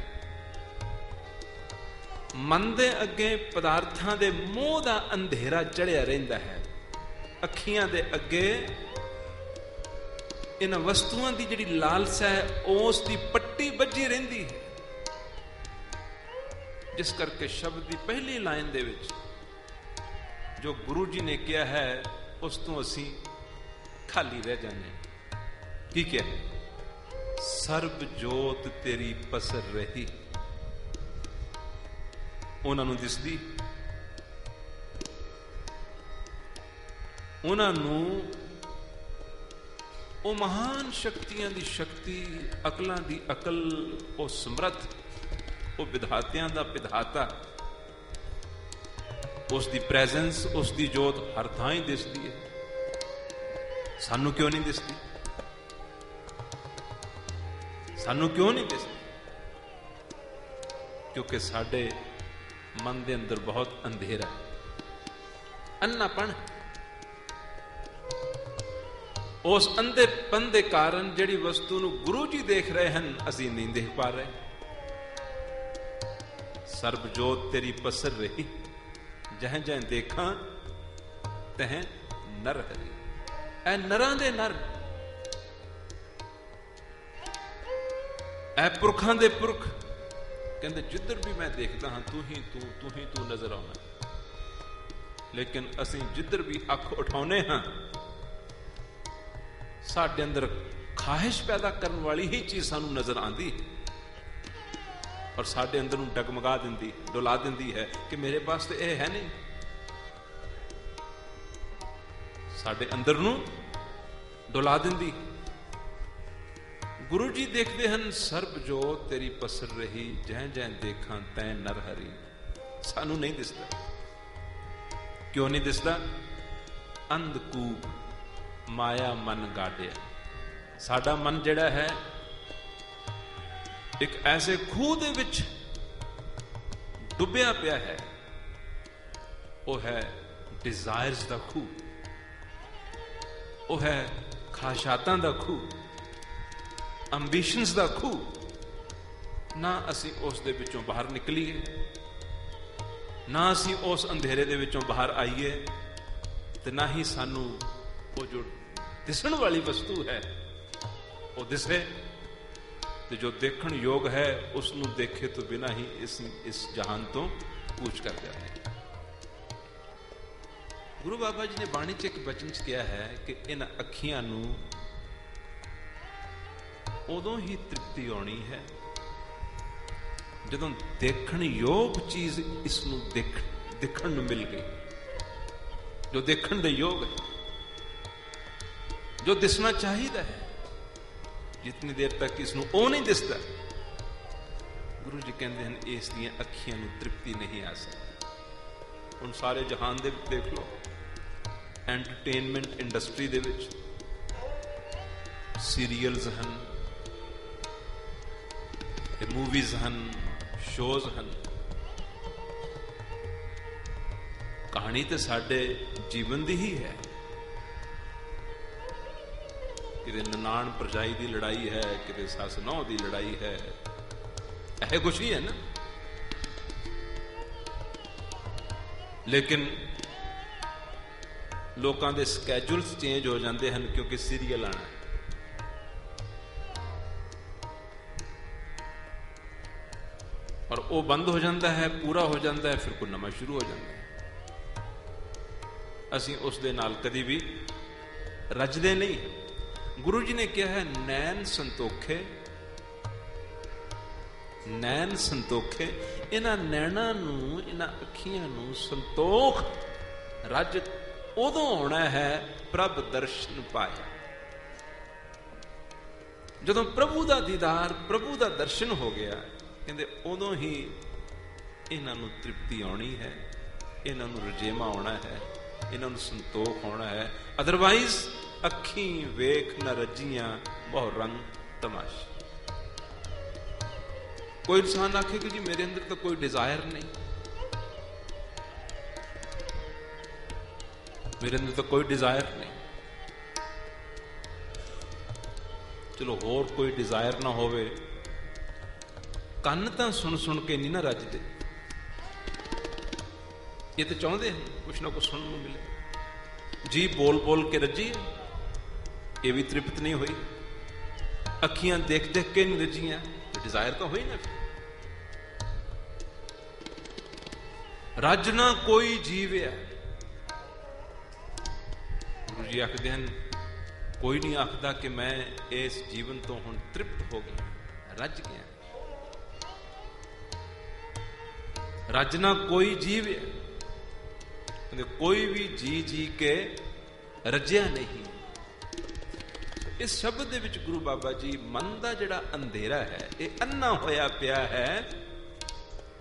मन दे अगे पदार्थां दे मोह दा अंधेरा चढ़िया रहिंदा है, अखियां दे अगे इन वस्तुआं दी जिहड़ी लालसा है उस दी पट्टी बजी रहिंदी है। जिस करके शब्द की पहली लाइन दे विच जो गुरु जी ने किया है उस तो असी खाली रह जाने। की क्या है? सर्ब जोत तेरी पसर रही, उन्होंने दिसदी, उन्होंने वो महान शक्तियां दी शक्ति, अकलां दी अकल, वो समर्थ, वो विधातियां दा विधाता, उसकी प्रेजेंस, उसकी जोत हर थां दिसदी है। सानू क्यों नहीं दिसदी? सानू क्यों नहीं दिसदी? क्योंकि साडे मन दे अंदर बहुत अंधेरा, अन्नापन। उस अंधेपन के कारण जिहड़ी वस्तु नूं गुरु जी देख रहे हैं असीं नहीं देख पा रहे। सर्बजोत तेरी पसर रही, जह जह देखा तह नर हरी। ए नरां दे नर ਐ ਪੁਰਖਾਂ ਦੇ ਪੁਰਖ ਕਹਿੰਦੇ ਜਿੱਧਰ ਵੀ ਮੈਂ ਦੇਖਦਾ ਹਾਂ ਤੂੰ ਹੀ ਤੂੰ ਨਜ਼ਰ ਆਉਣਾ। ਲੇਕਿਨ ਅਸੀਂ ਜਿੱਧਰ ਵੀ ਅੱਖ ਉਠਾਉਨੇ ਹਾਂ ਸਾਡੇ ਅੰਦਰ ਖਾਹਿਸ਼ ਪੈਦਾ ਕਰਨ ਵਾਲੀ ਹੀ ਚੀਜ਼ ਸਾਨੂੰ ਨਜ਼ਰ ਆਉਂਦੀ ਔਰ ਸਾਡੇ ਅੰਦਰ ਨੂੰ ਡਗਮਗਾ ਦਿੰਦੀ, ਡੁਲਾ ਦਿੰਦੀ ਹੈ ਕਿ ਮੇਰੇ ਪਾਸ ਤੇ ਇਹ ਹੈ ਨਹੀਂ। ਸਾਡੇ ਅੰਦਰ ਨੂੰ ਡੁਲਾ ਦਿੰਦੀ। ਗੁਰੂ ਜੀ ਦੇਖਦੇ ਹਨ ਸਰਬ ਜੋਤ ਤੇਰੀ ਪਸਰ ਰਹੀ, ਜੈ ਜੈ ਦੇਖਾਂ ਤੈਂ ਨਰ ਹਰੀ। ਸਾਨੂੰ ਨਹੀਂ ਦਿਸਦਾ। ਕਿਉਂ ਨਹੀਂ ਦਿਸਦਾ? ਅੰਧਕੂਪ ਮਾਇਆ ਮਨ ਗਾੜਿਆ। ਸਾਡਾ ਮਨ ਜਿਹੜਾ ਹੈ ਇੱਕ ਐਸੇ ਖੂਹ ਦੇ ਵਿੱਚ ਡੁੱਬਿਆ ਪਿਆ ਹੈ। ਉਹ ਹੈ ਡਿਜ਼ਾਇਰਸ ਦਾ ਖੂਹ, ਉਹ ਹੈ ਖਾਸ਼ਾਤਾਂ ਦਾ ਖੂਹ, ਅੰਬੀਸ਼ਨਸ ਦਾ ਖੂਹ। ਨਾ ਅਸੀਂ ਉਸ ਦੇ ਵਿੱਚੋਂ ਬਾਹਰ ਨਿਕਲੀਏ, ਨਾ ਅਸੀਂ ਉਸ ਅੰਧੇਰੇ ਦੇ ਵਿੱਚੋਂ ਬਾਹਰ ਆਈਏ, ਤੇ ਨਾ ਹੀ ਸਾਨੂੰ ਉਹ ਜੋ ਦਿਸਣ ਵਾਲੀ ਵਸਤੂ ਹੈ ਉਹ ਦਿਸੇ, ਤੇ ਜੋ ਦੇਖਣ ਯੋਗ ਹੈ ਉਸ ਨੂੰ ਦੇਖੇ ਤੋਂ ਬਿਨਾਂ ਹੀ ਇਸ ਜਹਾਨ ਤੋਂ ਕੂਚ ਕਰ ਜਾਂਦੇ। ਗੁਰੂ ਬਾਬਾ ਜੀ ਨੇ ਬਾਣੀ 'ਚ ਇੱਕ ਬਚਨ 'ਚ ਕਿਹਾ ਹੈ ਕਿ ਇਹਨਾਂ ਅੱਖੀਆਂ ਨੂੰ ਉਦੋਂ ਹੀ ਤ੍ਰਿਪਤੀ ਆਉਣੀ ਹੈ ਜਦੋਂ ਦੇਖਣ ਯੋਗ ਚੀਜ਼ ਇਸ ਨੂੰ ਦੇਖਣ ਨੂੰ ਮਿਲ ਗਈ, ਜੋ ਦੇਖਣ ਦੇ ਯੋਗ ਹੈ, ਜੋ ਦਿਸਣਾ ਚਾਹੀਦਾ ਹੈ। ਜਿਤਨੀ ਦੇਰ ਤੱਕ ਇਸ ਨੂੰ ਉਹ ਨਹੀਂ ਦਿਸਦਾ, ਗੁਰੂ ਜੀ ਕਹਿੰਦੇ ਹਨ ਇਸ ਦੀਆਂ ਅੱਖੀਆਂ ਨੂੰ ਤ੍ਰਿਪਤੀ ਨਹੀਂ ਆ ਸਕਦੀ। ਹੁਣ ਸਾਰੇ ਜਹਾਨ ਦੇ ਵਿੱਚ ਦੇਖ ਲਓ, ਐਂਟਰਟੇਨਮੈਂਟ ਇੰਡਸਟਰੀ ਦੇ ਵਿੱਚ ਸੀਰੀਅਲਸ ਹਨ, ਮੂਵੀਜ਼ ਹਨ, ਸ਼ੋਜ਼ ਹਨ। ਕਹਾਣੀ ਤੇ ਸਾਡੇ ਜੀਵਨ ਦੀ ਹੀ ਹੈ। ਕਿਤੇ ਨਨਾਣ ਭਰਜਾਈ ਦੀ ਲੜਾਈ ਹੈ, ਕਿਤੇ ਸੱਸ ਨੌਂ ਦੀ ਲੜਾਈ ਹੈ, ਇਹ ਕੁਛ ਹੀ ਹੈ ਨਾ। ਲੇਕਿਨ ਲੋਕਾਂ ਦੇ ਸਕੈਜੂਲਸ ਚੇਂਜ ਹੋ ਜਾਂਦੇ ਹਨ ਕਿਉਂਕਿ ਸੀਰੀਅਲ ਆਣਾ। ਔਰ ਉਹ ਬੰਦ ਹੋ ਜਾਂਦਾ ਹੈ, ਪੂਰਾ ਹੋ ਜਾਂਦਾ ਹੈ, ਫਿਰ ਕੋਈ ਨਵਾਂ ਸ਼ੁਰੂ ਹੋ ਜਾਂਦਾ ਹੈ। ਅਸੀਂ ਉਸ ਦੇ ਨਾਲ ਕਦੀ ਵੀ ਰੱਜਦੇ ਨਹੀਂ। ਗੁਰੂ ਜੀ ਨੇ ਕਿਹਾ ਹੈ ਨੈਣ ਸੰਤੋਖੇ, ਨੈਣ ਸੰਤੋਖੇ। ਇਹਨਾਂ ਨੈਣਾਂ ਨੂੰ, ਇਹਨਾਂ ਅੱਖੀਆਂ ਨੂੰ ਸੰਤੋਖ ਰੱਜ ਉਦੋਂ ਆਉਣਾ ਹੈ ਪ੍ਰਭ ਦਰਸ਼ਨ ਪਾਇਆ। ਜਦੋਂ ਪ੍ਰਭੂ ਦਾ ਦੀਦਾਰ, ਪ੍ਰਭੂ ਦਾ ਦਰਸ਼ਨ ਹੋ ਗਿਆ, ਕਹਿੰਦੇ ਉਦੋਂ ਹੀ ਇਹਨਾਂ ਨੂੰ ਤ੍ਰਿਪਤੀ ਆਉਣੀ ਹੈ, ਇਹਨਾਂ ਨੂੰ ਰਜੇਮਾ ਆਉਣਾ ਹੈ, ਇਹਨਾਂ ਨੂੰ ਸੰਤੋਖ ਆਉਣਾ ਹੈ। ਅਦਰਵਾਈਜ਼ ਅੱਖੀਂ ਵੇਖ ਨਾ ਰੱਜੀਆਂ ਬਹੁ ਰੰਗ ਤਮਾਸ਼ੇ। ਕੋਈ ਇਨਸਾਨ ਆਖੇ ਕਿ ਜੀ ਮੇਰੇ ਅੰਦਰ ਤਾਂ ਕੋਈ ਡਿਜ਼ਾਇਰ ਨਹੀਂ, ਮੇਰੇ ਅੰਦਰ ਤਾਂ ਕੋਈ ਡਿਜ਼ਾਇਰ ਨਹੀਂ। ਚਲੋ ਹੋਰ ਕੋਈ ਡਿਜ਼ਾਇਰ ਨਾ ਹੋਵੇ, ਕੰਨ ਤਾਂ ਸੁਣ ਸੁਣ ਕੇ ਨਹੀਂ ਨਾ ਰੱਜਦੇ। ਇਹ ਤਾਂ ਚਾਹੁੰਦੇ ਹਨ ਕੁਛ ਨਾ ਕੁਛ ਸੁਣਨ ਨੂੰ ਮਿਲੇ। ਜੀ ਬੋਲ ਬੋਲ ਕੇ ਰੱਜੀ, ਇਹ ਵੀ ਤ੍ਰਿਪਤ ਨਹੀਂ ਹੋਈ। ਅੱਖੀਆਂ ਦੇਖ ਦੇਖ ਕੇ ਨਹੀਂ ਰੱਜੀਆਂ, ਡਿਜ਼ਾਇਰ ਤਾਂ ਹੋਈ ਨਾ। ਰੱਜ ਨਾ ਕੋਈ ਜੀਵਿਆ। ਗੁਰੂ ਜੀ ਆਖਦੇ ਹਨ ਕੋਈ ਨਹੀਂ ਆਖਦਾ ਕਿ ਮੈਂ ਇਸ ਜੀਵਨ ਤੋਂ ਹੁਣ ਤ੍ਰਿਪਤ ਹੋ ਗਿਆ, ਰੱਜ ਗਿਆ। ਰੱਜ ਨਾ ਕੋਈ ਜੀਵਿਆ, ਕਹਿੰਦੇ ਕੋਈ ਵੀ ਜੀ ਕੇ ਰੱਜਿਆ ਨਹੀਂ। ਇਸ ਸ਼ਬਦ ਦੇ ਵਿੱਚ ਗੁਰੂ ਬਾਬਾ ਜੀ ਮਨ ਦਾ ਜਿਹੜਾ ਅੰਧੇਰਾ ਹੈ, ਇਹ ਅੰਨਾ ਹੋਇਆ ਪਿਆ ਹੈ।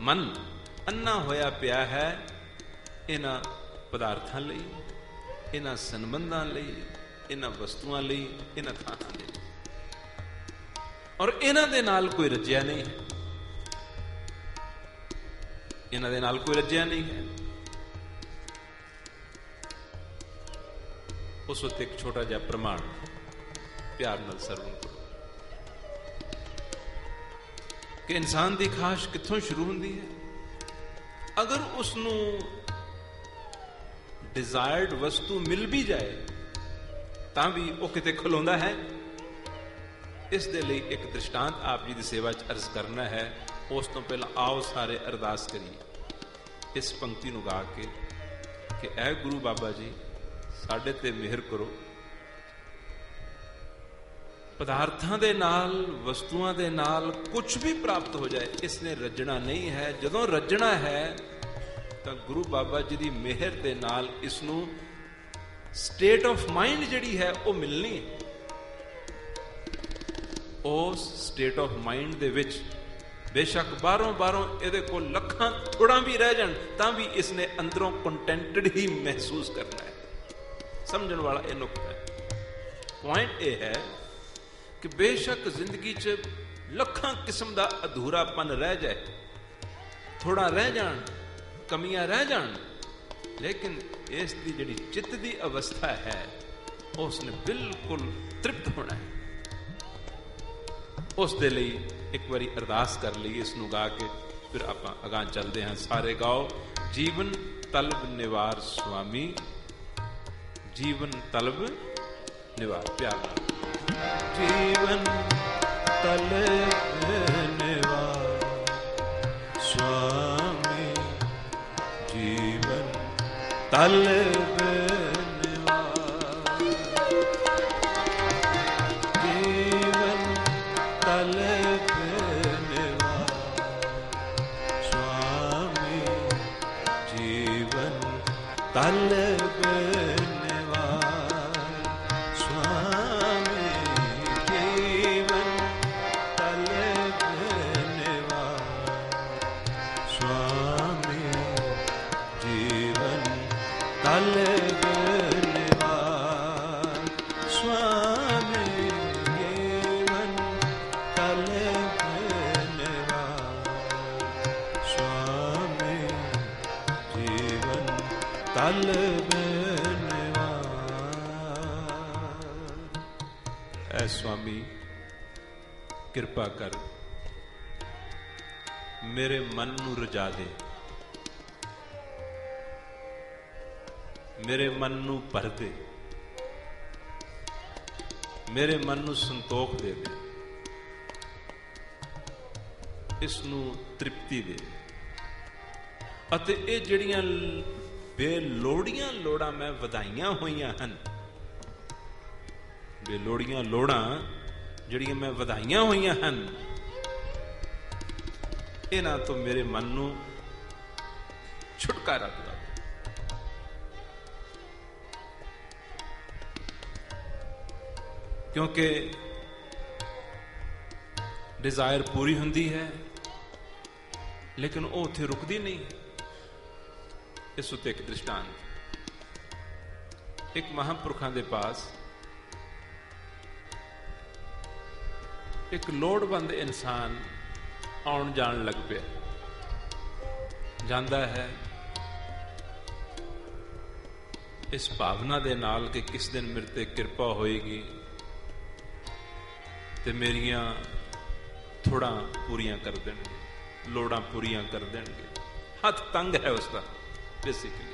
ਮਨ ਅੰਨਾ ਹੋਇਆ ਪਿਆ ਹੈ ਇਹਨਾਂ ਪਦਾਰਥਾਂ ਲਈ, ਇਹਨਾਂ ਸੰਬੰਧਾਂ ਲਈ, ਇਹਨਾਂ ਵਸਤੂਆਂ ਲਈ, ਇਹਨਾਂ ਥਾਂ ਲਈ, ਔਰ ਇਹਨਾਂ ਦੇ ਨਾਲ ਕੋਈ ਰੱਜਿਆ ਨਹੀਂ ਹੈ। ਇਹਨਾਂ ਦੇ ਨਾਲ ਕੋਈ ਰੱਜਿਆ ਨਹੀਂ ਹੈ। ਉਸ ਵਕਤ ਇੱਕ ਛੋਟਾ ਜਿਹਾ ਪ੍ਰਮਾਣ ਪਿਆਰ ਨਾਲ ਸਰਵਣ ਕਰੋ ਕਿ ਇਨਸਾਨ ਦੀ ਖਾਸ਼ ਕਿੱਥੋਂ ਸ਼ੁਰੂ ਹੁੰਦੀ ਹੈ। ਅਗਰ ਉਸ ਨੂੰ ਡਿਜ਼ਾਇਰਡ ਵਸਤੂ ਮਿਲ ਵੀ ਜਾਏ ਤਾਂ ਵੀ ਉਹ ਕਿਤੇ ਖਲੋਂਦਾ ਹੈ, ਇਸ ਦੇ ਲਈ ਇੱਕ ਦ੍ਰਿਸ਼ਟਾਂਤ ਆਪ ਜੀ ਦੀ ਸੇਵਾ 'ਚ ਅਰਜ਼ ਕਰਨਾ ਹੈ। ਉਸ ਤੋਂ ਪਹਿਲਾਂ ਆਓ ਸਾਰੇ ਅਰਦਾਸ ਕਰੀਏ ਇਸ ਪੰਕਤੀ ਨੂੰ ਗਾ ਕੇ ਕਿ ਐ ਗੁਰੂ ਬਾਬਾ ਜੀ ਸਾਡੇ ਤੇ ਮਿਹਰ ਕਰੋ। ਪਦਾਰਥਾਂ ਦੇ ਨਾਲ, ਵਸਤੂਆਂ ਦੇ ਨਾਲ ਕੁਝ ਵੀ ਪ੍ਰਾਪਤ ਹੋ ਜਾਏ, ਇਸ ਨੇ ਰੱਜਣਾ ਨਹੀਂ ਹੈ। ਜਦੋਂ ਰੱਜਣਾ ਹੈ ਤਾਂ ਗੁਰੂ ਬਾਬਾ ਜੀ ਦੀ ਮਿਹਰ ਦੇ ਨਾਲ ਇਸ ਨੂੰ ਸਟੇਟ ਆਫ ਮਾਈਂਡ ਜਿਹੜੀ ਹੈ ਉਹ ਮਿਲਣੀ ਹੈ। ਉਸ ਸਟੇਟ ਆਫ ਮਾਈਂਡ ਦੇ ਵਿੱਚ ਬੇਸ਼ੱਕ ਬਾਹਰੋਂ ਇਹਦੇ ਕੋਲ ਲੱਖਾਂ ਥੋੜਾਂ ਵੀ ਰਹਿ ਜਾਣ ਤਾਂ ਵੀ ਇਸ ਨੇ ਅੰਦਰੋਂ ਕੰਟੈਂਟਡ ਹੀ ਮਹਿਸੂਸ ਕਰਨਾ ਹੈ। ਸਮਝਣ ਵਾਲਾ ਇਹ ਨੁਕਤਾ ਹੈ। ਪੁਆਇੰਟ ਇਹ ਹੈ ਕਿ ਬੇਸ਼ੱਕ ਜ਼ਿੰਦਗੀ 'ਚ ਲੱਖਾਂ ਕਿਸਮ ਦਾ ਅਧੂਰਾਪਨ ਰਹਿ ਜਾਏ, ਥੋੜਾ ਰਹਿ ਜਾਣ, ਕਮੀਆਂ ਰਹਿ ਜਾਣ, ਲੇਕਿਨ ਇਸ ਦੀ ਜਿਹੜੀ ਚਿੱਤ ਦੀ ਅਵਸਥਾ ਹੈ ਉਸ ਨੇ ਬਿਲਕੁਲ ਤ੍ਰਿਪਤ ਹੋਣਾ ਹੈ। ਉਸ ਦੇ ਲਈ ਇੱਕ ਵਾਰੀ ਅਰਦਾਸ ਕਰ ਲਈ ਇਸ ਨੂੰ ਗਾ ਕੇ, ਫਿਰ ਆਪਾਂ ਅਗਾਂਹ ਚੱਲਦੇ ਹਾਂ। ਸਾਰੇ ਗਾਓ। ਜੀਵਨ ਤਲਬ ਨਿਵਾਰ ਸੁਆਮੀ, ਜੀਵਨ ਤਲਬ ਨਿਵਾਰ। ਪਿਆਰ ਨਾਲ। ਜੀਵਨ ਤਲਬ ਨਿਵਾਰ ਸੁਆਮੀ, ਜੀਵਨ ਤਲਬ ਨਿਵਾਰ, ਜੀਵਨ ਤਲਬ ਨਿਵਾਰ ਸੁਆਮੀ, ਜੀਵਨ ਤਲਬ ਐ ਸੁਆਮੀ ਕਿਰਪਾ ਕਰ, ਮੇਰੇ ਮਨ ਨੂੰ ਰਜਾ ਦੇ, ਮੇਰੇ ਮਨ ਨੂੰ ਭਰ ਦੇ, ਮੇਰੇ ਮਨ ਨੂੰ ਸੰਤੋਖ ਦੇ ਦੇ, ਇਸ ਨੂੰ ਤ੍ਰਿਪਤੀ ਦੇ। ਅਤੇ ਇਹ ਜਿਹੜੀਆਂ ਬੇਲੋੜੀਆਂ ਲੋੜਾਂ ਮੈਂ ਵਧਾਈਆਂ ਹੋਈਆਂ ਹਨ, ਬੇਲੋੜੀਆਂ ਲੋੜਾਂ ਜਿਹੜੀਆਂ ਮੈਂ ਵਧਾਈਆਂ ਹੋਈਆਂ ਹਨ, ਇਹਨਾਂ ਤੋਂ ਮੇਰੇ ਮਨ ਨੂੰ ਛੁਟਕਾਰਾ ਦਿਵਾ ਦੇ। ਕਿਉਂਕਿ ਡਿਜ਼ਾਇਰ ਪੂਰੀ ਹੁੰਦੀ ਹੈ ਲੇਕਿਨ ਉਹ ਉੱਥੇ ਰੁਕਦੀ ਨਹੀਂ। ਇਸ ਉੱਤੇ ਇੱਕ ਦ੍ਰਿਸ਼ਟਾਂਤ, ਇੱਕ ਮਹਾਂਪੁਰਖਾਂ ਦੇ ਪਾਸ ਇੱਕ ਲੋੜਵੰਦ ਇਨਸਾਨ ਆਉਣ ਜਾਣ ਲੱਗ ਪਿਆ। ਜਾਂਦਾ ਹੈ ਇਸ ਭਾਵਨਾ ਦੇ ਨਾਲ ਕਿ ਕਿਸ ਦਿਨ ਮੇਰੇ ਤੇ ਕਿਰਪਾ ਹੋਏਗੀ ਤੇ ਮੇਰੀਆਂ ਥੋੜਾਂ ਪੂਰੀਆਂ ਕਰ ਦੇਣਗੇ, ਲੋੜਾਂ ਪੂਰੀਆਂ ਕਰ ਦੇਣਗੇ। ਹੱਥ ਤੰਗ ਹੈ ਉਸਦਾ। ਬੇਸਿਕਲੀ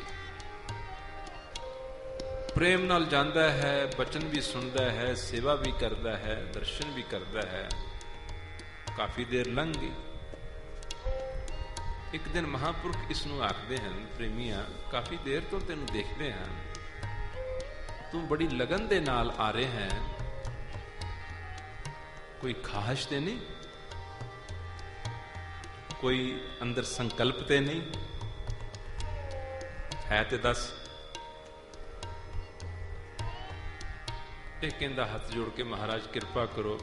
ਪ੍ਰੇਮ ਨਾਲ ਜਾਂਦਾ ਹੈ, ਬਚਨ ਵੀ ਸੁਣਦਾ ਹੈ, ਸੇਵਾ ਵੀ ਕਰਦਾ ਹੈ, ਦਰਸ਼ਨ ਵੀ ਕਰਦਾ ਹੈ। ਕਾਫੀ ਦੇਰ ਲੰਘ ਗਈ। ਇੱਕ ਦਿਨ ਮਹਾਂਪੁਰਖ ਇਸ ਨੂੰ ਆਖਦੇ ਹਨ, ਪ੍ਰੇਮੀਆਂ ਕਾਫੀ ਦੇਰ ਤੋਂ ਤੈਨੂੰ ਦੇਖਦੇ ਹਾਂ, ਤੂੰ ਬੜੀ ਲਗਨ ਦੇ ਨਾਲ ਆ ਰਹੇ ਹੈ, ਕੋਈ ਖਾਹਿਸ਼ ਤੇ ਨਹੀਂ, ਕੋਈ ਅੰਦਰ ਸੰਕਲਪ ਤੇ ਨਹੀਂ ਹੈ ਤੇ ਦੱਸ। ਇਹ ਕਹਿੰਦਾ ਹੱਥ ਜੋੜ ਕੇ, ਮਹਾਰਾਜ ਕਿਰਪਾ ਕਰੋ,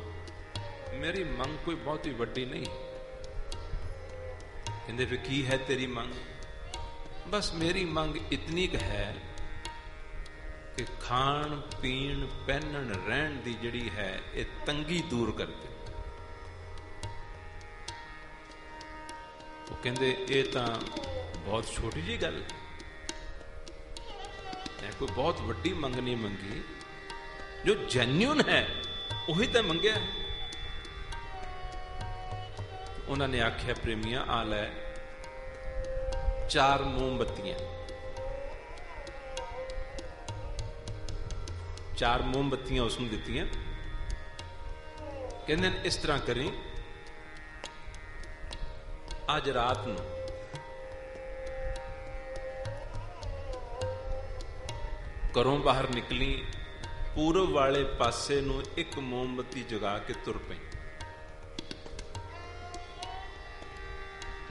ਮੇਰੀ ਮੰਗ ਕੋਈ ਬਹੁਤੀ ਵੱਡੀ ਨਹੀਂ। ਕਹਿੰਦੇ ਫਿਰ ਕੀ ਹੈ ਤੇਰੀ ਮੰਗ? ਬਸ ਮੇਰੀ ਮੰਗ ਇਤਨੀ ਕੁ ਹੈ ਕਿ ਖਾਣ ਪੀਣ ਪਹਿਨਣ ਰਹਿਣ ਦੀ ਜਿਹੜੀ ਹੈ ਇਹ ਤੰਗੀ ਦੂਰ ਕਰ ਦੇ। ਉਹ ਕਹਿੰਦੇ ਇਹ ਤਾਂ ਬਹੁਤ ਛੋਟੀ ਜਿਹੀ ਗੱਲ ਹੈ, ਕੋਈ ਬਹੁਤ ਵੱਡੀ ਮੰਗ ਨਹੀਂ ਮੰਗੀ, ਜੋ ਜੈਨੂਨ ਹੈ ਉਹੀ ਤਾਂ ਮੰਗਿਆ। ਉਹਨਾਂ ਨੇ ਆਖਿਆ, ਪ੍ਰੇਮੀਆਂ ਆ ਲੈ 4 ਮੋਮਬੱਤੀਆਂ। 4 ਮੋਮਬੱਤੀਆਂ ਉਸਨੂੰ ਦਿੱਤੀਆਂ। ਕਹਿੰਦੇ ਨੇ ਇਸ ਤਰ੍ਹਾਂ ਕਰੀ, ਅੱਜ ਰਾਤ ਨੂੰ ਘਰੋਂ ਬਾਹਰ ਨਿਕਲੀ, ਪੂਰਬ ਵਾਲੇ ਪਾਸੇ ਨੂੰ ਇੱਕ ਮੋਮਬੱਤੀ ਜਗਾ ਕੇ ਤੁਰ ਪਈ।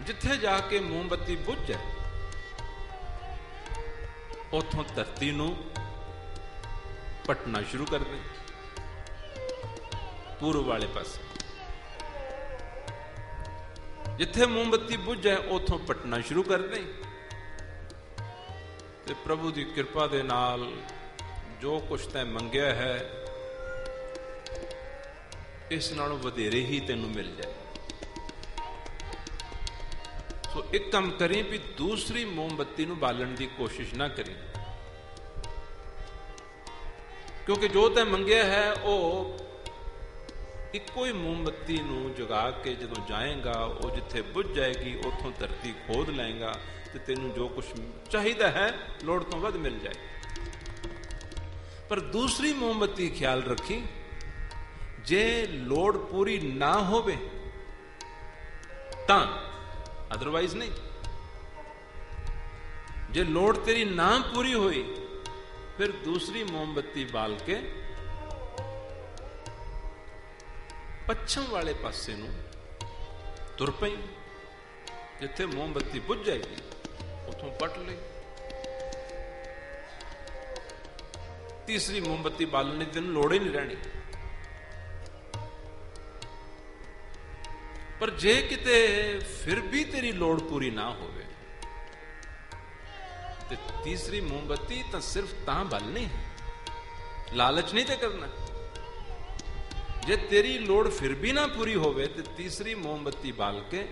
ਜਿੱਥੇ ਜਾ ਕੇ ਮੋਮਬੱਤੀ ਬੁੱਝ ਜਾਏ, ਉਥੋਂ ਧਰਤੀ ਨੂੰ ਪਟਣਾ ਸ਼ੁਰੂ ਕਰ ਦੇ, ਪੂਰਬ ਵਾਲੇ ਪਾਸੇ। ਜਿੱਥੇ ਮੋਮਬੱਤੀ ਬੁੱਝ ਜਾਏ, ਉਥੋਂ ਪਟਣਾ ਸ਼ੁਰੂ ਕਰ ਦੇ, ਤੇ ਪ੍ਰਭੂ ਦੀ ਕਿਰਪਾ ਦੇ ਨਾਲ ਜੋ ਕੁਛ ਤੈਂ ਮੰਗਿਆ ਹੈ, ਇਸ ਨਾਲੋਂ ਵਧੇਰੇ ਹੀ ਤੈਨੂੰ ਮਿਲ ਜਾਏ। ਸੋ ਇੱਕ ਕੰਮ ਕਰੀ ਵੀ ਦੂਸਰੀ ਮੋਮਬੱਤੀ ਨੂੰ ਬਾਲਣ ਦੀ ਕੋਸ਼ਿਸ਼ ਨਾ ਕਰੀ, ਕਿਉਂਕਿ ਜੋ ਤੈਂ ਮੰਗਿਆ ਹੈ ਉਹ ਇੱਕੋ ਹੀ ਮੋਮਬੱਤੀ ਨੂੰ ਜਗਾ ਕੇ ਜਦੋਂ ਜਾਏਗਾ, ਉਹ ਜਿੱਥੇ ਬੁੱਝ ਜਾਏਗੀ ਉਥੋਂ ਧਰਤੀ ਖੋਦ ਲਏਗਾ ਤੇ ਤੈਨੂੰ ਜੋ ਕੁਝ ਚਾਹੀਦਾ ਹੈ ਲੋੜ ਤੋਂ ਵੱਧ ਮਿਲ ਜਾਏ। ਪਰ ਦੂਸਰੀ ਮੋਮਬੱਤੀ ਖਿਆਲ ਰੱਖੀ, ਜੇ ਲੋੜ ਪੂਰੀ ਨਾ ਹੋਵੇ ਤਾਂ, ਅਦਰਵਾਈਜ਼ ਨਹੀਂ। ਜੇ ਲੋੜ ਤੇਰੀ ਨਾ ਪੂਰੀ ਹੋਈ, ਫਿਰ ਦੂਸਰੀ ਮੋਮਬੱਤੀ ਬਾਲ ਕੇ ਪੱਛਮ ਵਾਲੇ ਪਾਸੇ ਨੂੰ ਤੁਰ ਪਈ। ਜਿੱਥੇ ਮੋਮਬੱਤੀ ਬੁੱਝ ਜਾਏਗੀ, ਉਥੋਂ ਪਟ ਲਈ। ਤੀਸਰੀ ਮੋਮਬੱਤੀ ਬਾਲਣ ਦੀ ਤੈਨੂੰ ਲੋੜ ਹੀ ਨਹੀਂ ਰਹਿਣੀ। ਪਰ ਜੇ ਕਿਤੇ ਫਿਰ ਵੀ ਤੇਰੀ ਲੋੜ ਪੂਰੀ ਨਾ ਹੋਵੇ, ਤੇ ਤੀਸਰੀ ਮੋਮਬੱਤੀ ਤਾਂ ਸਿਰਫ ਤਾਂ ਬਾਲਣੀ, ਲਾਲਚ ਨਹੀਂ ਤੇ ਕਰਨਾ। ਜੇ ਤੇਰੀ ਲੋੜ ਫਿਰ ਵੀ ਨਾ ਪੂਰੀ ਹੋਵੇ, ਤੇ ਤੀਸਰੀ ਮੋਮਬੱਤੀ ਬਾਲ ਕੇ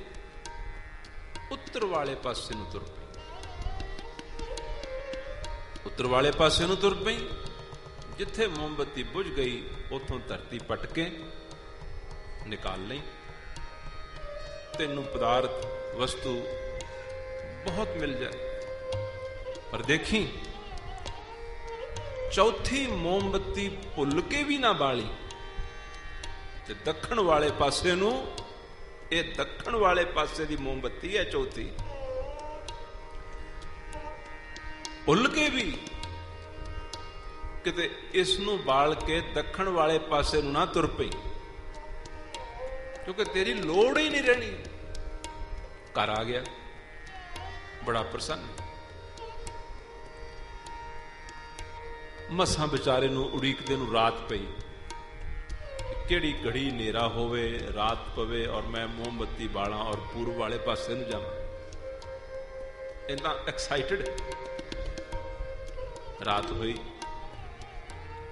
ਉੱਤਰ ਵਾਲੇ ਪਾਸੇ ਨੂੰ ਤੁਰ ਪਈ। ਉੱਤਰ ਵਾਲੇ ਪਾਸੇ ਨੂੰ ਤੁਰ ਪਈ। ਜਿੱਥੇ ਮੋਮਬੱਤੀ ਬੁਝ ਗਈ, ਉਥੋਂ ਧਰਤੀ ਪਟ ਕੇ ਨਿਕਾਲ ਲਈ। ਤੈਨੂੰ ਪਦਾਰਥ, ਵਸਤੂ ਬਹੁਤ ਮਿਲ ਜਾਏ। ਪਰ ਦੇਖੀ, ਚੌਥੀ ਮੋਮਬੱਤੀ ਭੁੱਲ ਕੇ ਵੀ ਨਾ ਬਾਲੀ, ਤੇ ਦੱਖਣ ਵਾਲੇ ਪਾਸੇ ਨੂੰ, ਇਹ ਦੱਖਣ ਵਾਲੇ ਪਾਸੇ ਦੀ ਮੋਮਬੱਤੀ ਹੈ ਚੌਥੀ, ਭੁੱਲ ਕੇ ਵੀ ਕਿਤੇ ਇਸ ਨੂੰ ਬਾਲ ਕੇ ਦੱਖਣ ਵਾਲੇ ਪਾਸੇ ਨੂੰ ਨਾ ਤੁਰ ਪਈ, ਕਿਉਂਕਿ ਤੇਰੀ ਲੋੜ ਹੀ ਨਹੀਂ ਰਹਿਣੀ। ਘਰ ਆ ਗਿਆ, ਬੜਾ ਪ੍ਰਸੰਨ। ਮਸਾਂ ਵਿਚਾਰੇ ਨੂੰ ਉਡੀਕਦੇ ਨੂੰ ਰਾਤ ਪਈ। ਕਿਹੜੀ ਘੜੀ ਹਨੇਰਾ ਹੋਵੇ, ਰਾਤ ਪਵੇ ਔਰ ਮੈਂ ਮੋਮਬੱਤੀ ਬਾਲਾਂ ਔਰ ਪੂਰਬ ਵਾਲੇ ਪਾਸੇ ਨੂੰ ਜਾਵਾਂ। ਇੰਨਾ ਐਕਸਾਈਟਡ। ਰਾਤ ਹੋਈ,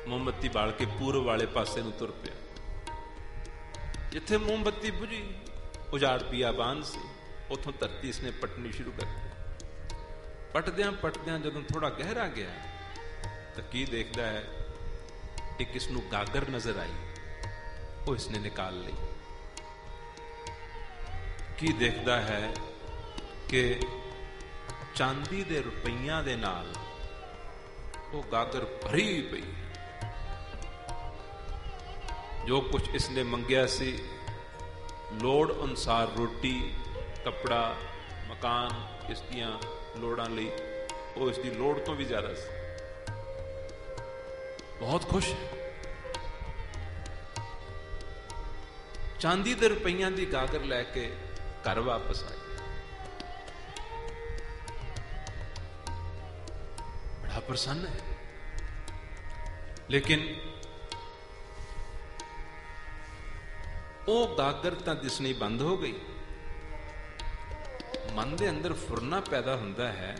ਮੋਮਬੱਤੀ ਬਾਲ ਕੇ ਪੂਰਬ ਵਾਲੇ ਪਾਸੇ ਨੂੰ ਤੁਰ ਪਿਆ। ਜਿੱਥੇ ਮੋਮਬੱਤੀ ਬੁਝੀ, ਉਜਾੜ ਬਿਆਬਾਨ ਸੀ, ਉਥੋਂ ਧਰਤੀ ਇਸਨੇ ਪਟਣੀ ਸ਼ੁਰੂ ਕਰ ਦਿੱਤੀ। ਪਟਦਿਆਂ ਪਟਦਿਆਂ ਜਦੋਂ ਥੋੜਾ ਗਹਿਰਾ ਗਿਆ, ਤਾਂ ਕੀ ਦੇਖਦਾ ਹੈ, ਇੱਕ ਇਸ ਨੂੰ ਗਾਗਰ ਨਜ਼ਰ ਆਈ। ਉਹ ਇਸਨੇ ਨਿਕਾਲ ਲਈ। ਕੀ ਦੇਖਦਾ ਹੈ ਕਿ ਚਾਂਦੀ ਦੇ ਰੁਪਈਆਂ ਦੇ ਨਾਲ ਉਹ ਗਾਗਰ ਭਰੀ ਪਈ। ਜੋ ਕੁਝ ਇਸਨੇ ਮੰਗਿਆ ਸੀ, ਲੋੜ ਅਨੁਸਾਰ ਰੋਟੀ, ਕੱਪੜਾ, ਮਕਾਨ, ਇਸ ਦੀਆਂ ਲੋੜਾਂ ਲਈ, ਉਹ ਇਸ ਦੀ ਲੋੜ ਤੋਂ ਵੀ ਜ਼ਿਆਦਾ ਸੀ। ਬਹੁਤ ਖੁਸ਼। ਚਾਂਦੀ ਦੇ ਰੁਪਈਆਂ ਦੀ ਗਾਗਰ ਲੈ ਕੇ ਘਰ ਵਾਪਸ ਆ ਗਿਆ। ਬੜਾ ਪ੍ਰਸੰਨ ਹੈ। ਲੇਕਿਨ ਉਹ ਗਾਗਰ ਤਾਂ ਦਿਸਣੀ ਬੰਦ ਹੋ ਗਈ। ਮਨ ਦੇ ਅੰਦਰ ਫੁਰਨਾ ਪੈਦਾ ਹੁੰਦਾ ਹੈ।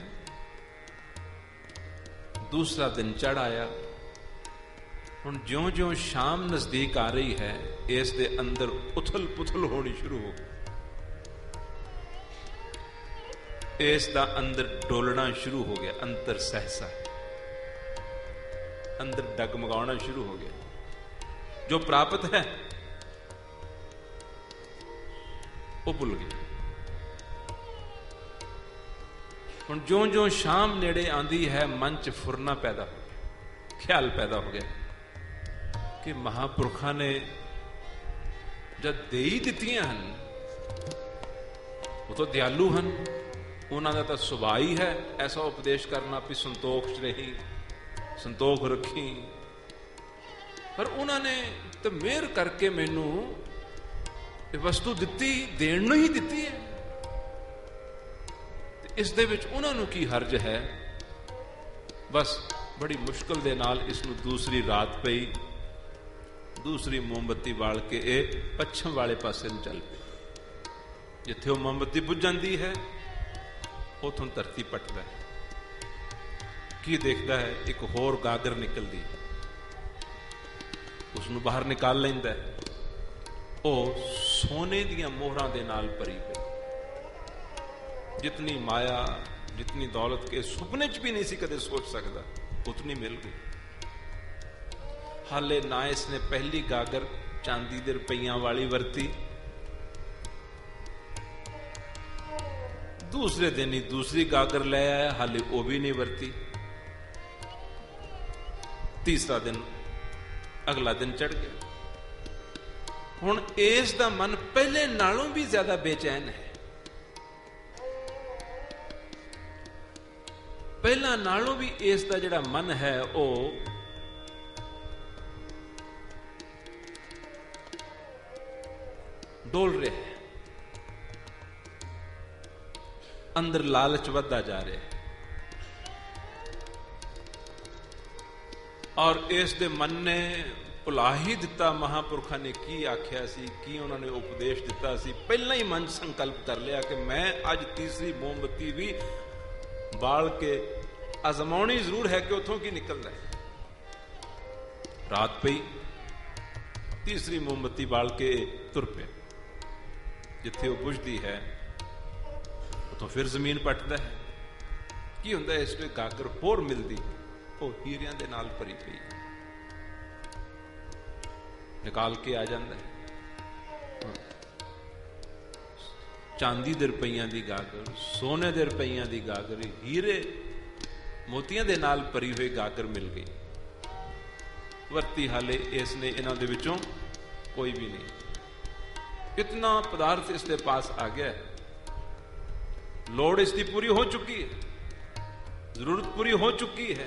ਦੂਸਰਾ ਦਿਨ ਚੜ ਆਇਆ। ਹੁਣ ਜਿਉਂ-ਜਿਉਂ ਸ਼ਾਮ ਨਜ਼ਦੀਕ ਆ ਰਹੀ ਹੈ, ਇਸ ਦੇ ਅੰਦਰ ਉਥਲ-ਪੁਥਲ ਹੋਣੀ ਸ਼ੁਰੂ ਹੋ ਗਈ। ਇਸ ਦਾ ਅੰਦਰ ਡੋਲਣਾ ਸ਼ੁਰੂ ਹੋ ਗਿਆ। ਅੰਦਰ ਸਹਿਸਾ, ਅੰਦਰ ਡਗਮਗਾਉਣਾ ਸ਼ੁਰੂ ਹੋ ਗਿਆ। ਜੋ ਪ੍ਰਾਪਤ ਹੈ ਉਹ ਭੁੱਲ ਗਈ। ਹੁਣ ਜਿਉਂ-ਜਿਉਂ ਸ਼ਾਮ ਨੇੜੇ ਆਂਦੀ ਹੈ, ਮਨ 'ਚ ਫੁਰਨਾ ਪੈਦਾ ਹੋ ਗਿਆ, ਖਿਆਲ ਪੈਦਾ ਹੋ ਗਿਆ ਕਿ ਮਹਾਂਪੁਰਖਾਂ ਨੇ ਜਦ ਦੇ ਹੀ ਦਿੱਤੀਆਂ ਹਨ, ਉਹ ਤਾਂ ਦਿਆਲੂ ਹਨ, ਉਹਨਾਂ ਦਾ ਤਾਂ ਸੁਭਾਅ ਹੀ ਹੈ ਐਸਾ ਉਪਦੇਸ਼ ਕਰਨਾ ਵੀ ਸੰਤੋਖ 'ਚ ਰਹੀ, ਸੰਤੋਖ ਰੱਖੀ। ਪਰ ਉਹਨਾਂ ਨੇ ਤਾਂ ਮਿਹਰ ਕਰਕੇ ਮੈਨੂੰ ਇਹ ਵਸਤੂ ਦਿੱਤੀ, ਦੇਣ ਨੂੰ ਹੀ ਦਿੱਤੀ ਹੈ, ਤੇ ਇਸ ਦੇ ਵਿੱਚ ਉਹਨਾਂ ਨੂੰ ਕੀ ਹਰਜ ਹੈ। ਬਸ ਬੜੀ ਮੁਸ਼ਕਲ ਦੇ ਨਾਲ ਇਸ ਨੂੰ ਦੂਸਰੀ ਰਾਤ ਪਈ, ਦੂਸਰੀ ਮੋਮਬੱਤੀ ਬਾਲ ਕੇ ਇਹ ਪੱਛਮ ਵਾਲੇ ਪਾਸੇ ਨੂੰ ਚੱਲ ਪਈ। ਜਿੱਥੇ ਉਹ ਮੋਮਬੱਤੀ ਬੁੱਝ ਜਾਂਦੀ ਹੈ ਉਥੋਂ ਧਰਤੀ ਪੱਟਦਾ ਹੈ। ਕੀ ਦੇਖਦਾ ਹੈ? ਇੱਕ ਹੋਰ ਗਾਗਰ ਨਿਕਲਦੀ, ਉਸ ਨੂੰ ਬਾਹਰ ਨਿਕਾਲ ਲੈਂਦਾ ਹੈ। ਉਹ ਸੋਨੇ ਦੀਆਂ ਮੋਹਰਾਂ ਦੇ ਨਾਲ ਭਰੀ ਪਈ, ਜਿਤਨੀ ਮਾਇਆ, ਜਿਤਨੀ ਦੌਲਤ ਕੇ ਸੁਪਨੇ 'ਚ ਵੀ ਨਹੀਂ ਸੀ ਕਦੇ ਸੋਚ ਸਕਦਾ, ਉਤਨੀ ਮਿਲ ਗਈ। ਹਾਲੇ ਨਾ ਇਸਨੇ ਪਹਿਲੀ ਗਾਗਰ ਚਾਂਦੀ ਦੇ ਰੁਪਈਆਂ ਵਾਲੀ ਵਰਤੀ, ਦੂਸਰੇ ਦਿਨ ਹੀ ਦੂਸਰੀ ਗਾਗਰ ਲੈ ਆਇਆ, ਹਾਲੇ ਉਹ ਵੀ ਨਹੀਂ ਵਰਤੀ। ਤੀਸਰਾ ਦਿਨ, ਅਗਲਾ ਦਿਨ ਚੜ ਗਿਆ। ਹੁਣ ਇਸ ਦਾ ਮਨ ਪਹਿਲੇ ਨਾਲੋਂ ਵੀ ਜ਼ਿਆਦਾ ਬੇਚੈਨ ਹੈ। ਪਹਿਲਾਂ ਨਾਲੋਂ ਵੀ ਇਸ ਦਾ ਜਿਹੜਾ ਮਨ ਹੈ ਉਹ ਡੋਲ ਰਿਹਾ ਹੈ, ਅੰਦਰ ਲਾਲਚ ਵੱਧਦਾ ਜਾ ਰਿਹਾ ਹੈ। ਔਰ ਇਸ ਦੇ ਮਨ ਨੇ ਭੁਲਾ ਹੀ ਦਿੱਤਾ ਮਹਾਂਪੁਰਖਾਂ ਨੇ ਕੀ ਆਖਿਆ ਸੀ, ਕੀ ਉਹਨਾਂ ਨੇ ਉਪਦੇਸ਼ ਦਿੱਤਾ ਸੀ। ਪਹਿਲਾਂ ਹੀ ਮਨ ਸੰਕਲਪ ਕਰ ਲਿਆ ਕਿ ਮੈਂ ਅੱਜ ਤੀਸਰੀ ਮੋਮਬੱਤੀ ਵੀ ਬਾਲ ਕੇ ਅਜ਼ਮਾਉਣੀ ਜ਼ਰੂਰ ਹੈ ਕਿ ਉੱਥੋਂ ਕੀ ਨਿਕਲਦਾ ਹੈ। ਰਾਤ ਪਈ, ਤੀਸਰੀ ਮੋਮਬੱਤੀ ਬਾਲ ਕੇ ਤੁਰ ਪਿਆ। ਜਿੱਥੇ ਉਹ ਬੁਝਦੀ ਹੈ ਉੱਥੋਂ ਫਿਰ ਜ਼ਮੀਨ ਪੱਟਦਾ ਹੈ। ਕੀ ਹੁੰਦਾ ਇਸ ਨੂੰ? ਗਾਗਰ ਹੋਰ ਮਿਲਦੀ, ਉਹ ਹੀਰਿਆਂ ਦੇ ਨਾਲ ਭਰੀ ਪਈ, ਨਿਕਾਲ ਕੇ ਆ ਜਾਂਦਾ ਹੈ। ਚਾਂਦੀ ਦੇ ਰੁਪਈਆਂ ਦੀ ਗਾਗਰ, ਸੋਨੇ ਦੇ ਰੁਪਈਆਂ ਦੀ ਗਾਗਰ, ਹੀਰੇ ਮੋਤੀਆਂ ਦੇ ਨਾਲ ਭਰੀ ਹੋਈ ਗਾਗਰ ਮਿਲ ਗਈ। ਵਰਤੀ ਹਾਲੇ ਇਸ ਨੇ ਇਹਨਾਂ ਦੇ ਵਿੱਚੋਂ ਕੋਈ ਵੀ ਨਹੀਂ। इतना पदार्थ इसके पास आ गया है, लोड़ इसकी पूरी हो चुकी है, जरूरत पूरी हो चुकी है,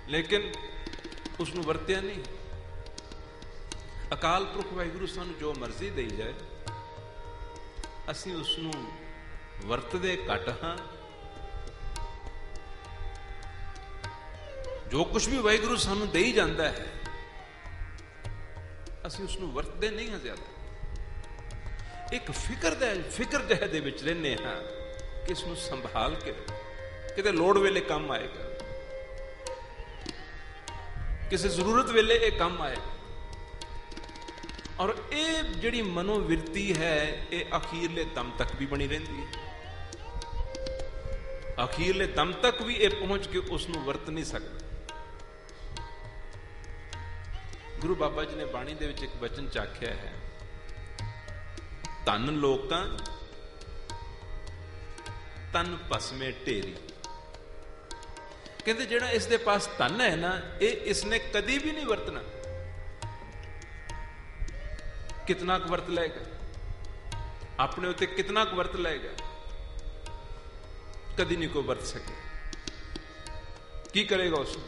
लेकिन उसनु वरत्या नहीं। अकाल पुरख वाहिगुरु सानू जो मर्जी दई जाए, असीं उसनु वरतदे घट हां। जो कुछ भी वाहिगुरु सानू दई जांदा है, असीं उसनु वरतदे नहीं हां ज्यादा। एक फिक्र जह दे विच रहने हां कि इसनूं संभाल के किते लोड़ वेले काम आएगा, किसी जरूरत वेले ये काम आएगा। और ये जिहड़ी मनोवृत्ति है ये अखीरले दम तक भी बनी रहिंदी है। अखीरले दम तक भी ये पहुंच के उसनूं वरत नहीं सकदा। गुरु बाबा जी ने बाणी दे विच एक वचन चाख्या है, धन लोकां तन भस्मे ढेरी। कहते जेड़ा इसके पास धन है ना, ये इसने कदी भी नहीं वरतना। कितना क वरत लेगा अपने उत्ते, कितना क वरत लेगा, कदी नहीं कोई वरत सके। की करेगा उसने?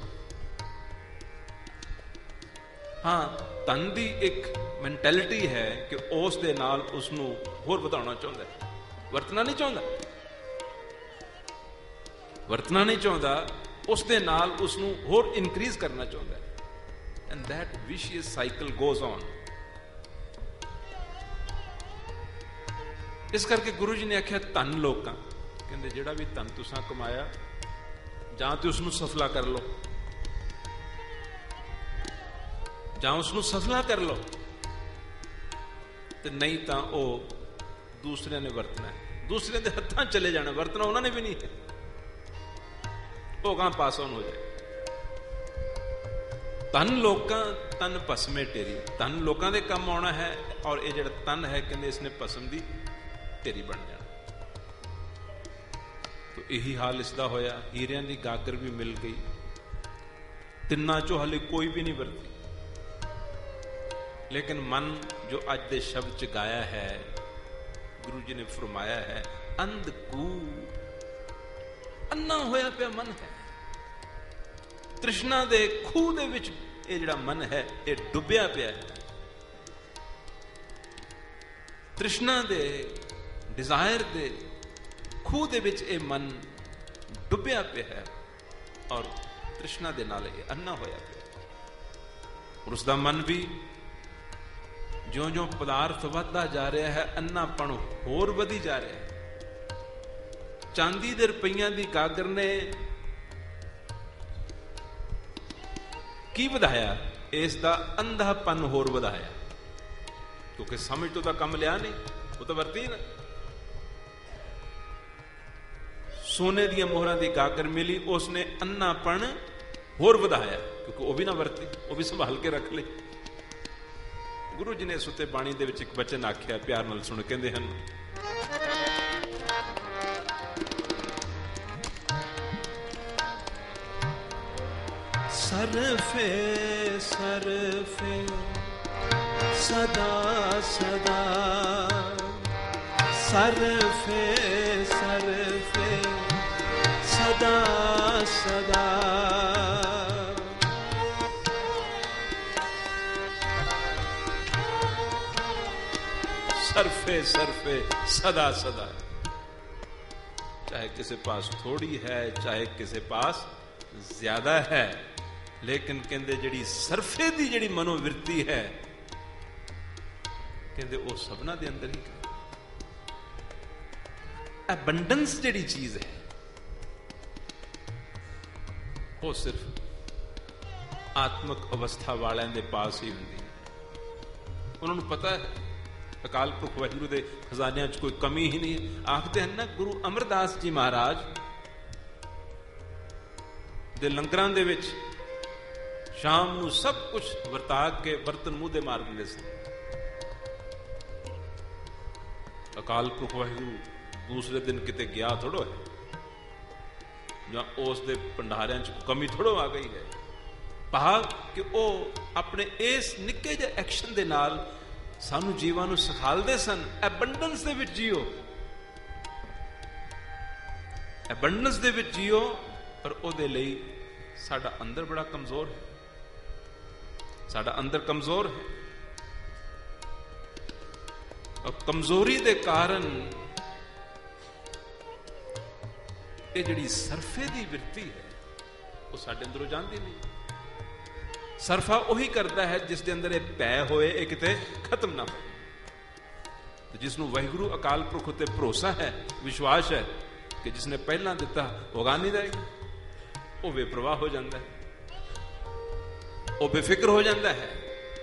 हाँ, धन की एक मैंटेलिटी है कि उस दे नाल उसनू होर वधाउणा चाहुंदा है, वरतना नहीं चाहुंदा, वरतना नहीं चाहुंदा, उस दे नाल उसनू होर इनक्रीज करना चाहुंदा है। And that vicious cycle goes on. इस करके गुरु जी ने आख्या धन लोकां, कहंदे जिहड़ा भी धन तुसां कमाया जां ते उसनू सफला कर लो, जां उसनू सफला कर लो, ते नहीं तो वह दूसरे ने वरतना है, दूसरे के हत्थां चले जाना, वरतना उन्होंने भी नहीं है, वो कहां पास ऑन हो जाए। धन लोकां तन भस्मे ढेरी, धन लोकां दे काम आना है, और ये जिहड़ा तन है कहंदे इसने भस्म दी ढेरी बन जाना। तो यही हाल इसका होया। हीरियां दी गागर भी मिल गई, तिन्ना चो हले कोई भी नहीं वरती, लेकिन मन जो अज दे शब्द च गाया है, गुरु जी ने फरमाया है, अंधकू अन्ना होया पिया मन है। तृष्णा दे खूह दे विच ये जिहड़ा मन है ये डुबिया पिया है। तृष्णा दे डिजायर दे खूह दे विच ये मन डुबिया पिया है और तृष्णा दे नाल ये अन्ना होया पिया। और उसका मन भी ज्यों ज्यों पदार्थ वधदा जा रहा है, अन्नापण होर वधी जा रहा है। चांदी दे रुपइयां दी गागर ने की वधाया, इसका अंधापन होर वधाया, क्योंकि समझ तो काम लिया नहीं, वो तो वरती ना। सोने दी मोहरां दी गागर मिली, उसने अन्नापन होर वधाया, क्योंकि वह भी ना वरती, वह भी संभाल के रख ले। गुरु जी ने सुते बाणी दे विच एक वचन आख्या, प्यार नाल सुन, कहंदे हन, सरफे सरफे सदा सदा, सरफे सरफे सदा सदा, सरफे सरफे सदा सदा। चाहे किसी पास थोड़ी है, चाहे किसी पास ज्यादा है, लेकिन कहंदे जिहड़ी सरफे दी जिहड़ी मनोवृत्ति है, कहंदे वो सबना दे अंदर ही है। एबंडेंस जिहड़ी चीज है वो सिर्फ आत्मक अवस्था वालियां दे पास ही हुंदी है। उन्होंने पता है अकाल पुरख वाहिगुरू दे खजानियां च कोई कमी ही नहीं है। आखते हैं ना, गुरु अमरदास जी महाराज दे लंगरां दे विच शाम नूं सब कुछ वरता के बर्तन मूंह दे मार दिंदे सन। अकाल पुरख वाहिगुरू दूसरे दिन किते गया थोड़ो है, ਜਾਂ ਉਸ ਦੇ ਭੰਡਾਰਿਆਂ 'ਚ ਕਮੀ ਥੋੜੋ ਆ ਗਈ ਹੈ। ਭਾਵ ਕਿ ਉਹ ਆਪਣੇ ਇਸ ਨਿੱਕੇ ਜਿਹੇ ਐਕਸ਼ਨ ਦੇ ਨਾਲ ਸਾਨੂੰ ਜੀਵਾਂ ਨੂੰ ਸਿਖਾਲਦੇ ਸਨ, ਐਬੰਡੈਂਸ ਦੇ ਵਿੱਚ ਜੀਓ, ਐਬੰਡੈਂਸ ਦੇ ਵਿੱਚ ਜੀਓ। ਪਰ ਉਹਦੇ ਲਈ ਸਾਡਾ ਅੰਦਰ ਬੜਾ ਕਮਜ਼ੋਰ ਹੈ, ਸਾਡਾ ਅੰਦਰ ਕਮਜ਼ੋਰ ਹੈ। ਔਰ ਕਮਜ਼ੋਰੀ ਦੇ ਕਾਰਨ ਇਹ ਜਿਹੜੀ ਸਰਫੇ ਦੀ ਵਿਰਤੀ ਹੈ ਉਹ ਸਾਡੇ ਅੰਦਰੋਂ ਜਾਂਦੀ ਨਹੀਂ। ਸਰਫਾ ਉਹੀ ਕਰਦਾ ਹੈ ਜਿਸ ਦੇ ਅੰਦਰ ਇਹ ਪੈ ਹੋਏ, ਇਹ ਕਿਤੇ ਖਤਮ ਨਾ ਹੋਏ। ਤੇ ਜਿਸ ਨੂੰ ਵਾਹਿਗੁਰੂ ਅਕਾਲ ਪੁਰਖ ਉੱਤੇ ਭਰੋਸਾ ਹੈ, ਵਿਸ਼ਵਾਸ ਹੈ ਕਿ ਜਿਸ ਨੇ ਪਹਿਲਾਂ ਦਿੱਤਾ ਉਹ ਗਾ ਨਹੀਂ ਦੇਗਾ, ਉਹ ਬੇਪਰਵਾਹ ਹੋ ਜਾਂਦਾ ਹੈ, ਉਹ ਬੇਫਿਕਰ ਹੋ ਜਾਂਦਾ ਹੈ,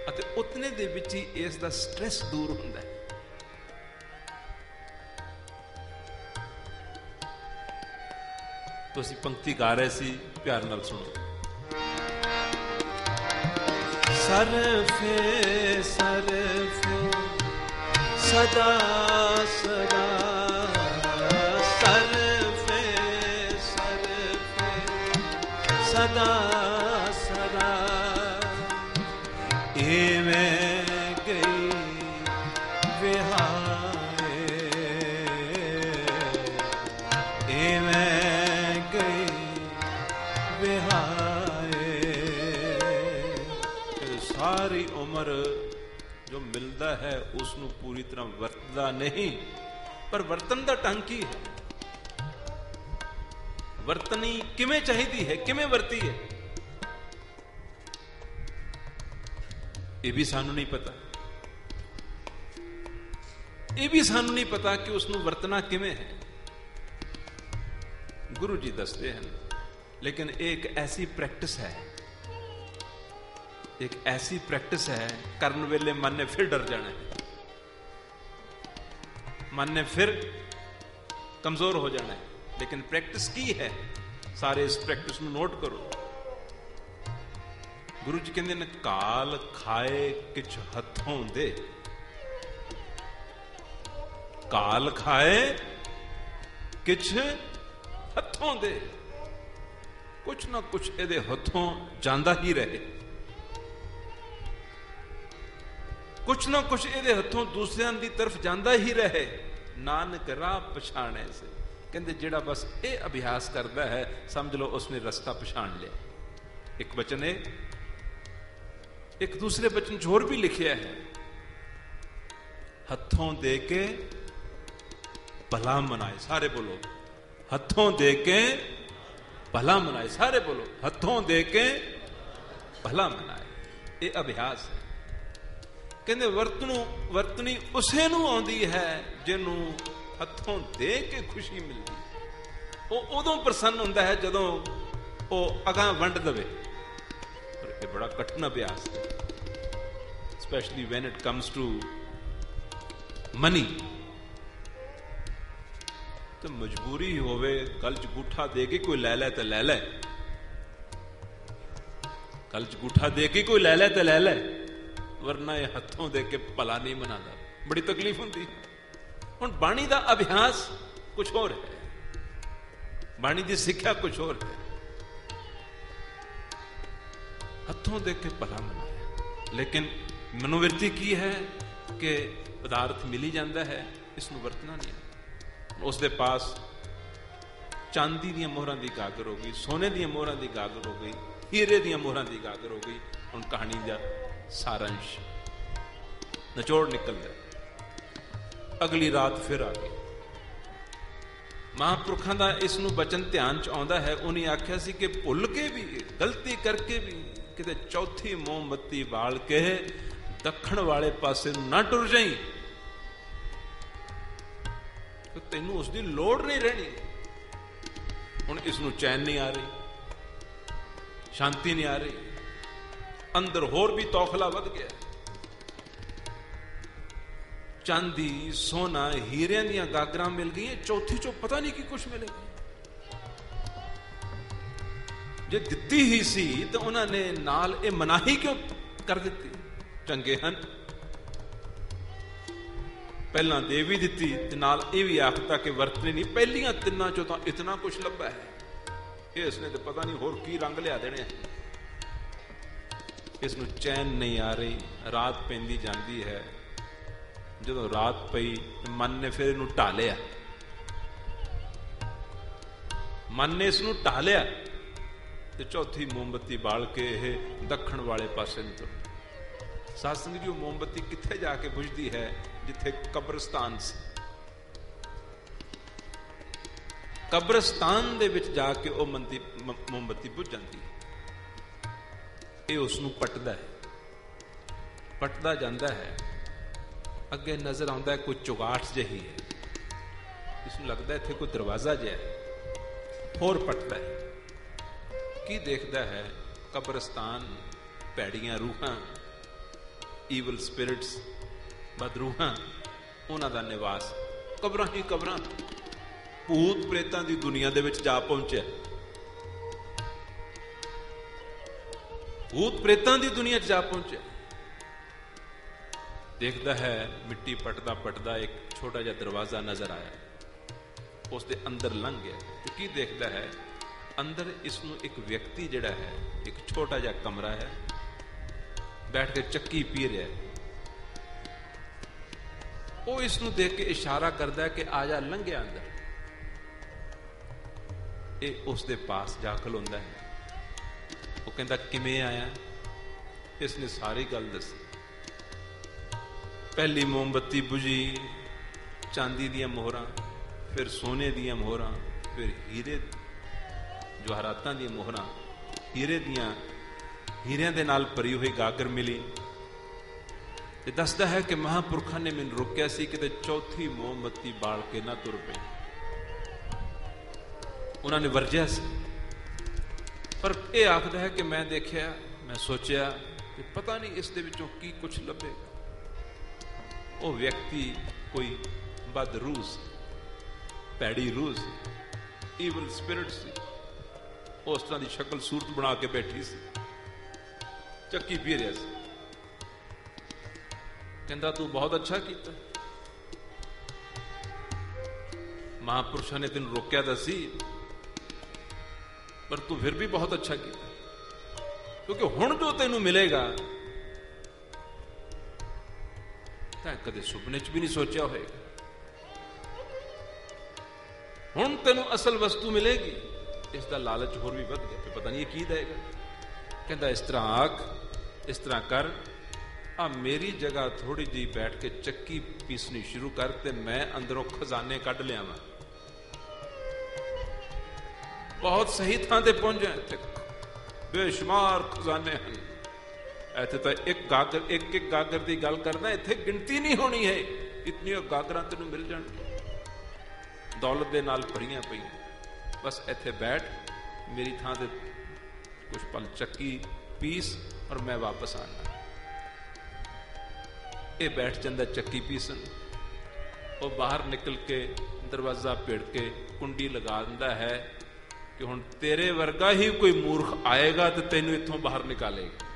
ਅਤੇ ਉਤਨੇ ਦੇ ਵਿੱਚ ਹੀ ਇਸ ਦਾ ਸਟ੍ਰੈਸ ਦੂਰ ਹੁੰਦਾ ਹੈ। तो असीं पंक्ति गा रहे सी, प्यार नाल सुनो। सरफे सरफे सदा सदा, सरफे सरफे सदा सदा, एवें गई विहाए, एवें सारी उम्र जो मिलता है उसनू पूरी तरह वरतदा नहीं, पर वरतन का ढंग की है, वरतनी किवें चाहिदी है, किवें वरती है, ये भी सानू नहीं पता। ये भी सानू नहीं पता कि उसनू वरतना किवें है। गुरु जी दसते हैं, लेकिन एक ऐसी प्रैक्टिस है, एक ऐसी प्रैक्टिस है, करन वेले मन ने फिर डर जाना है, मन ने फिर कमजोर हो जाना है। लेकिन प्रैक्टिस की है, सारे इस प्रैक्टिस में नोट करो। गुरु जी कहते हैं, काल खाए किछ हथों दे, काल खाए किछ हथों दे, कुछ ना कुछ एदे हथों जांदा ही रहे। ਕੁਛ ਨਾ ਕੁਛ ਇਹਦੇ ਹੱਥੋਂ ਦੂਸਰਿਆਂ ਦੀ ਤਰਫ ਜਾਂਦਾ ਹੀ ਰਹੇ। ਨਾਨਕ ਰਾਹ ਪਛਾਣੇ ਸੇ, ਕਹਿੰਦੇ ਜਿਹੜਾ ਬਸ ਇਹ ਅਭਿਆਸ ਕਰਦਾ ਹੈ ਸਮਝ ਲਓ ਉਸਨੇ ਰਸਤਾ ਪਛਾਣ ਲਿਆ। ਇੱਕ ਬਚਨ ਹੈ, ਇੱਕ ਦੂਸਰੇ ਬਚਨ 'ਚ ਹੋਰ ਵੀ ਲਿਖਿਆ ਹੈ, ਹੱਥੋਂ ਦੇ ਕੇ ਭਲਾ ਮਨਾਏ। ਸਾਰੇ ਬੋਲੋ, ਹੱਥੋਂ ਦੇ ਕੇ ਭਲਾ ਮਨਾਏ। ਸਾਰੇ ਬੋਲੋ, ਹੱਥੋਂ ਦੇ ਕੇ ਭਲਾ ਮਨਾਏ। ਇਹ ਅਭਿਆਸ ਹੈ। ਕਹਿੰਦੇ ਵਰਤਣੀ ਉਸੇ ਨੂੰ ਆਉਂਦੀ ਹੈ ਜਿਹਨੂੰ ਹੱਥੋਂ ਦੇ ਕੇ ਖੁਸ਼ੀ ਮਿਲਦੀ। ਉਹ ਉਦੋਂ ਪ੍ਰਸੰਨ ਹੁੰਦਾ ਹੈ ਜਦੋਂ ਉਹ ਅਗਾਂਹ ਵੰਡ ਦੇਵੇ। ਪਰ ਇਹ ਬੜਾ ਕਠਿਨ ਅਭਿਆਸ ਹੈ, specially when it comes to money. ਤੇ ਮਜਬੂਰੀ ਹੋਵੇ, ਗਲ 'ਚ ਗੂਠਾ ਦੇ ਕੇ ਕੋਈ ਲੈ ਲੈ ਤਾਂ ਲੈ ਲੈ, ਗਲ 'ਚ ਗੂਠਾ ਦੇ ਕੇ ਕੋਈ ਲੈ ਲੈ ਤਾਂ ਲੈ ਲੈ, ਵਰਨਾ ਇਹ ਹੱਥੋਂ ਦੇ ਕੇ ਭਲਾ ਨਹੀਂ ਮਨਾਉਂਦਾ। ਬੜੀ ਤਕਲੀਫ ਹੁੰਦੀ। ਹੁਣ ਬਾਣੀ ਦਾ ਅਭਿਆਸ ਕੁਝ ਹੋਰ ਹੈ, ਬਾਣੀ ਦੀ ਸਿੱਖਿਆ ਕੁਝ ਹੋਰ ਹੈ। ਹੱਥੋਂ ਦੇ ਕੇ ਭਲਾ ਮਨਾਇਆ, ਲੇਕਿਨ ਮਨੋਵਿਰਤੀ ਕੀ ਹੈ ਕਿ ਪਦਾਰਥ ਮਿਲ ਜਾਂਦਾ ਹੈ, ਇਸ ਨੂੰ ਵਰਤਣਾ ਨਹੀਂ। ਉਸ ਦੇ ਪਾਸ ਚਾਂਦੀ ਦੀਆਂ ਮੋਹਰਾਂ ਦੀ ਗਾਗਰ ਹੋ ਗਈ, ਸੋਨੇ ਦੀਆਂ ਮੋਹਰਾਂ ਦੀ ਗਾਗਰ ਹੋ ਗਈ, ਹੀਰੇ ਦੀਆਂ ਮੋਹਰਾਂ ਦੀ ਗਾਗਰ ਹੋ ਗਈ। ਹੁਣ ਕਹਾਣੀ ਦਾ ਸਾਰੰਸ਼, ਨਿਚੋੜ ਨਿਕਲਦਾ। ਅਗਲੀ ਰਾਤ ਫਿਰ ਆ ਗਈ। ਮਹਾਂਪੁਰਖਾਂ ਦਾ ਇਸ ਨੂੰ ਬਚਨ ਧਿਆਨ 'ਚ ਆਉਂਦਾ ਹੈ। ਉਹਨੇ ਆਖਿਆ ਸੀ ਕਿ ਭੁੱਲ ਕੇ ਵੀ, ਗਲਤੀ ਕਰਕੇ ਵੀ ਕਿਤੇ ਚੌਥੀ ਮੋਮਬੱਤੀ ਬਾਲ ਕੇ ਦੱਖਣ ਵਾਲੇ ਪਾਸੇ ਨੂੰ ਨਾ ਟੁਰ ਜਾਈਂ, ਤੈਨੂੰ ਉਸ ਦੀ ਲੋੜ ਨਹੀਂ ਰਹਿਣੀ। ਹੁਣ ਇਸ ਨੂੰ ਚੈਨ ਨਹੀਂ ਆ ਰਹੀ, ਸ਼ਾਂਤੀ ਨਹੀਂ ਆ ਰਹੀ, ਅੰਦਰ ਹੋਰ ਵੀ ਤੌਖਲਾ ਵੱਧ ਗਿਆ। ਚਾਂਦੀ, ਸੋਨਾ, ਹੀਰਿਆਂ ਦੀਆਂ ਗਾਗਰਾਂ ਮਿਲ ਗਈਆਂ, ਚੌਥੀ ਚੋਂ ਪਤਾ ਨਹੀਂ ਕੀ ਕੁਛ ਮਿਲੇਗਾ। ਜੇ ਦਿੱਤੀ ਹੀ ਸੀ ਤਾਂ ਉਹਨਾਂ ਨੇ ਨਾਲ ਇਹ ਮਨਾਹੀ ਕਿਉਂ ਕਰ ਦਿੱਤੀ? ਚੰਗੇ ਹਨ, ਪਹਿਲਾਂ ਦੇ ਵੀ ਦਿੱਤੀ ਤੇ ਨਾਲ ਇਹ ਵੀ ਆਖਤਾ ਕਿ ਵਰਤਣੀ ਨਹੀਂ। ਪਹਿਲੀਆਂ ਤਿੰਨਾਂ ਚੋਂ ਤਾਂ ਇਤਨਾ ਕੁਛ ਲੱਭਾ ਹੈ, ਇਹ ਇਸਨੇ ਤਾਂ ਪਤਾ ਨਹੀਂ ਹੋਰ ਕੀ ਰੰਗ ਲਿਆ ਦੇਣੇ। ਇਸ ਨੂੰ ਚੈਨ ਨਹੀਂ ਆ ਰਹੀ। ਰਾਤ ਪੈਂਦੀ ਜਾਂਦੀ ਹੈ। ਜਦੋਂ ਰਾਤ ਪਈ, ਮਨ ਨੇ ਫਿਰ ਇਹਨੂੰ ਢਾਲਿਆ। ਮਨ ਨੇ ਇਸ ਨੂੰ ਢਾਲਿਆ ਤੇ ਚੌਥੀ ਮੋਮਬੱਤੀ ਬਾਲ ਕੇ ਇਹ ਦੱਖਣ ਵਾਲੇ ਪਾਸੇ ਨੂੰ ਤੁਰ। ਸਾਧ ਸੰਗਤ ਜੀ, ਉਹ ਮੋਮਬੱਤੀ ਕਿੱਥੇ ਜਾ ਕੇ ਬੁਝਦੀ ਹੈ? ਜਿੱਥੇ ਕਬਰਸਤਾਨ ਸੀ। ਕਬਰਸਤਾਨ ਦੇ ਵਿੱਚ ਜਾ ਕੇ ਉਹ ਮੋਮਬੱਤੀ ਬੁਝ ਜਾਂਦੀ ਹੈ। ਇਹ ਉਸ ਨੂੰ ਪਟਦਾ ਹੈ, ਪਟਦਾ ਜਾਂਦਾ ਹੈ। ਅੱਗੇ ਨਜ਼ਰ ਆਉਂਦਾ ਹੈ ਕੋਈ ਚੁਗਾਠ ਜਿਹੀ ਹੈ। ਇਸ ਨੂੰ ਲੱਗਦਾ ਇੱਥੇ ਕੋਈ ਦਰਵਾਜ਼ਾ ਜਿਹਾ ਹੈ। ਹੋਰ ਪਟਦਾ ਹੈ। ਕੀ ਦੇਖਦਾ ਹੈ? ਕਬਰਸਤਾਨ, ਭੈੜੀਆਂ ਰੂਹਾਂ, ਈਵਲ ਸਪਿਰਿਟਸ, ਬਦਰੂਹਾਂ, ਉਹਨਾਂ ਦਾ ਨਿਵਾਸ। ਕਬਰਾਂ ਹੀ ਕਬਰਾਂ। ਭੂਤ ਪ੍ਰੇਤਾਂ ਦੀ ਦੁਨੀਆ ਦੇ ਵਿੱਚ ਜਾ ਪਹੁੰਚਿਆ। ਭੂਤ ਪ੍ਰੇਤਾਂ ਦੀ ਦੁਨੀਆ 'ਚ ਜਾ ਪਹੁੰਚਿਆ। ਦੇਖਦਾ ਹੈ, ਮਿੱਟੀ ਪਟਦਾ ਪਟਦਾ ਇੱਕ ਛੋਟਾ ਜਿਹਾ ਦਰਵਾਜ਼ਾ ਨਜ਼ਰ ਆਇਆ। ਉਸ ਦੇ ਅੰਦਰ ਲੰਘ ਗਿਆ ਤੇ ਕੀ ਦੇਖਦਾ ਹੈ? ਅੰਦਰ ਇਸ ਨੂੰ ਇੱਕ ਵਿਅਕਤੀ ਜਿਹੜਾ ਹੈ, ਇੱਕ ਛੋਟਾ ਜਿਹਾ ਕਮਰਾ ਹੈ, ਬੈਠ ਕੇ ਚੱਕੀ ਪੀ ਰਿਹਾ ਹੈ। ਉਹ ਇਸ ਨੂੰ ਦੇਖ ਕੇ ਇਸ਼ਾਰਾ ਕਰਦਾ ਹੈ ਕਿ ਆ ਜਾ, ਲੰਘਿਆ ਅੰਦਰ। ਇਹ ਉਸ ਦੇ ਪਾਸ ਜਾ ਖਲੋਂਦਾ ਹੈ। ਉਹ ਕਹਿੰਦਾ, ਕਿਵੇਂ ਆਇਆ? ਇਸ ਨੇ ਸਾਰੀ ਗੱਲ ਦੱਸੀ। ਪਹਿਲੀ ਮੋਮਬੱਤੀ ਬੁਝੀ, ਚਾਂਦੀ ਦੀਆਂ ਮੋਹਰਾਂ, ਫਿਰ ਸੋਨੇ ਦੀਆਂ ਮੋਹਰਾਂ, ਫਿਰ ਹੀਰੇ ਜਵਾਹਰਾਤਾਂ ਦੀਆਂ ਮੋਹਰਾਂ, ਹੀਰਿਆਂ ਦੇ ਨਾਲ ਭਰੀ ਹੋਈ ਗਾਗਰ ਮਿਲੀ। ਤੇ ਦੱਸਦਾ ਹੈ ਕਿ ਮਹਾਂਪੁਰਖਾਂ ਨੇ ਮੈਨੂੰ ਰੋਕਿਆ ਸੀ ਕਿਤੇ ਚੌਥੀ ਮੋਮਬੱਤੀ ਬਾਲ ਕੇ ਨਾ ਤੁਰ ਪਈ। ਉਹਨਾਂ ਨੇ ਵਰਜਿਆ ਸੀ। ਪਰ ਇਹ ਆਖਦਾ ਹੈ ਕਿ ਮੈਂ ਦੇਖਿਆ, ਮੈਂ ਸੋਚਿਆ ਕਿ ਪਤਾ ਨਹੀਂ ਇਸ ਦੇ ਵਿੱਚੋਂ ਕੀ ਕੁਛ ਲੱਭੇਗਾ। ਉਹ ਵਿਅਕਤੀ ਕੋਈ ਬਦ ਰੂਹ ਸੀ, ਭੈੜੀ ਰੂਹ ਸੀ, ਈਵਲ ਸਪਿਰਿਟ ਸੀ। ਉਸ ਤਰ੍ਹਾਂ ਦੀ ਸ਼ਕਲ ਸੂਰਤ ਬਣਾ ਕੇ ਬੈਠੀ ਸੀ, ਚੱਕੀ ਪੀ ਰਿਹਾ ਸੀ। ਕਹਿੰਦਾ, ਤੂੰ ਬਹੁਤ ਅੱਛਾ ਕੀਤਾ। ਮਹਾਂਪੁਰਸ਼ਾਂ ਨੇ ਤੈਨੂੰ ਰੋਕਿਆ ਤਾਂ ਸੀ, ਪਰ ਤੂੰ ਫਿਰ ਵੀ ਬਹੁਤ ਅੱਛਾ ਕੀਤਾ, ਕਿਉਂਕਿ ਹੁਣ ਜੋ ਤੈਨੂੰ ਮਿਲੇਗਾ ਤਾਂ ਕਦੇ ਸੁਪਨੇ 'ਚ ਵੀ ਨਹੀਂ ਸੋਚਿਆ ਹੋਏਗਾ। ਹੁਣ ਤੈਨੂੰ ਅਸਲ ਵਸਤੂ ਮਿਲੇਗੀ, ਇਸ ਦਾ ਲਾਲਚ ਹੋਰ ਵੀ ਵੱਧ ਗਿਆ, ਪਤਾ ਨਹੀਂ ਇਹ ਕੀ ਦੇਗਾ। ਕਹਿੰਦਾ ਇਸ ਤਰ੍ਹਾਂ ਆਖ, ਇਸ ਤਰ੍ਹਾਂ ਕਰ, ਆ ਮੇਰੀ ਜਗ੍ਹਾ ਥੋੜੀ ਜਿਹੀ ਬੈਠ ਕੇ ਚੱਕੀ ਪੀਸਣੀ ਸ਼ੁਰੂ ਕਰ ਤੇ ਮੈਂ ਅੰਦਰੋਂ ਖਜ਼ਾਨੇ ਕੱਢ ਲਿਆਵਾਂ। ਬਹੁਤ ਸਹੀ ਥਾਂ ਤੇ ਪਹੁੰਚਿਆ, ਇੱਥੇ ਬੇਸ਼ੁਮਾਰ ਖਜ਼ਾਨੇ ਹਨ। ਇੱਥੇ ਤਾਂ ਇੱਕ ਗਾਗਰ ਦੀ ਗੱਲ ਕਰਦਾ, ਇੱਥੇ ਗਿਣਤੀ ਨਹੀਂ ਹੋਣੀ ਹੈ, ਇਤਨੀਆਂ ਗਾਗਰਾਂ ਤੈਨੂੰ ਮਿਲ ਜਾਣਗੀਆਂ, ਦੌਲਤ ਦੇ ਨਾਲ ਭਰੀਆਂ ਪਈਆਂ। ਬਸ ਇੱਥੇ ਬੈਠ, ਮੇਰੀ ਥਾਂ ਤੇ ਕੁਛ ਪਲ ਚੱਕੀ ਪੀਸ ਔਰ ਮੈਂ ਵਾਪਸ ਆਣਾ। ਇਹ ਬੈਠ ਜਾਂਦਾ ਚੱਕੀ ਪੀਸਣ, ਉਹ ਬਾਹਰ ਨਿਕਲ ਕੇ ਦਰਵਾਜ਼ਾ ਭੇੜ ਕੇ ਕੁੰਡੀ ਲਗਾ ਦਿੰਦਾ ਹੈ ਕਿ ਹੁਣ ਤੇਰੇ ਵਰਗਾ ਹੀ ਕੋਈ ਮੂਰਖ ਆਏਗਾ ਤੇ ਤੈਨੂੰ ਇੱਥੋਂ ਬਾਹਰ ਨਿਕਾਲੇਗਾ।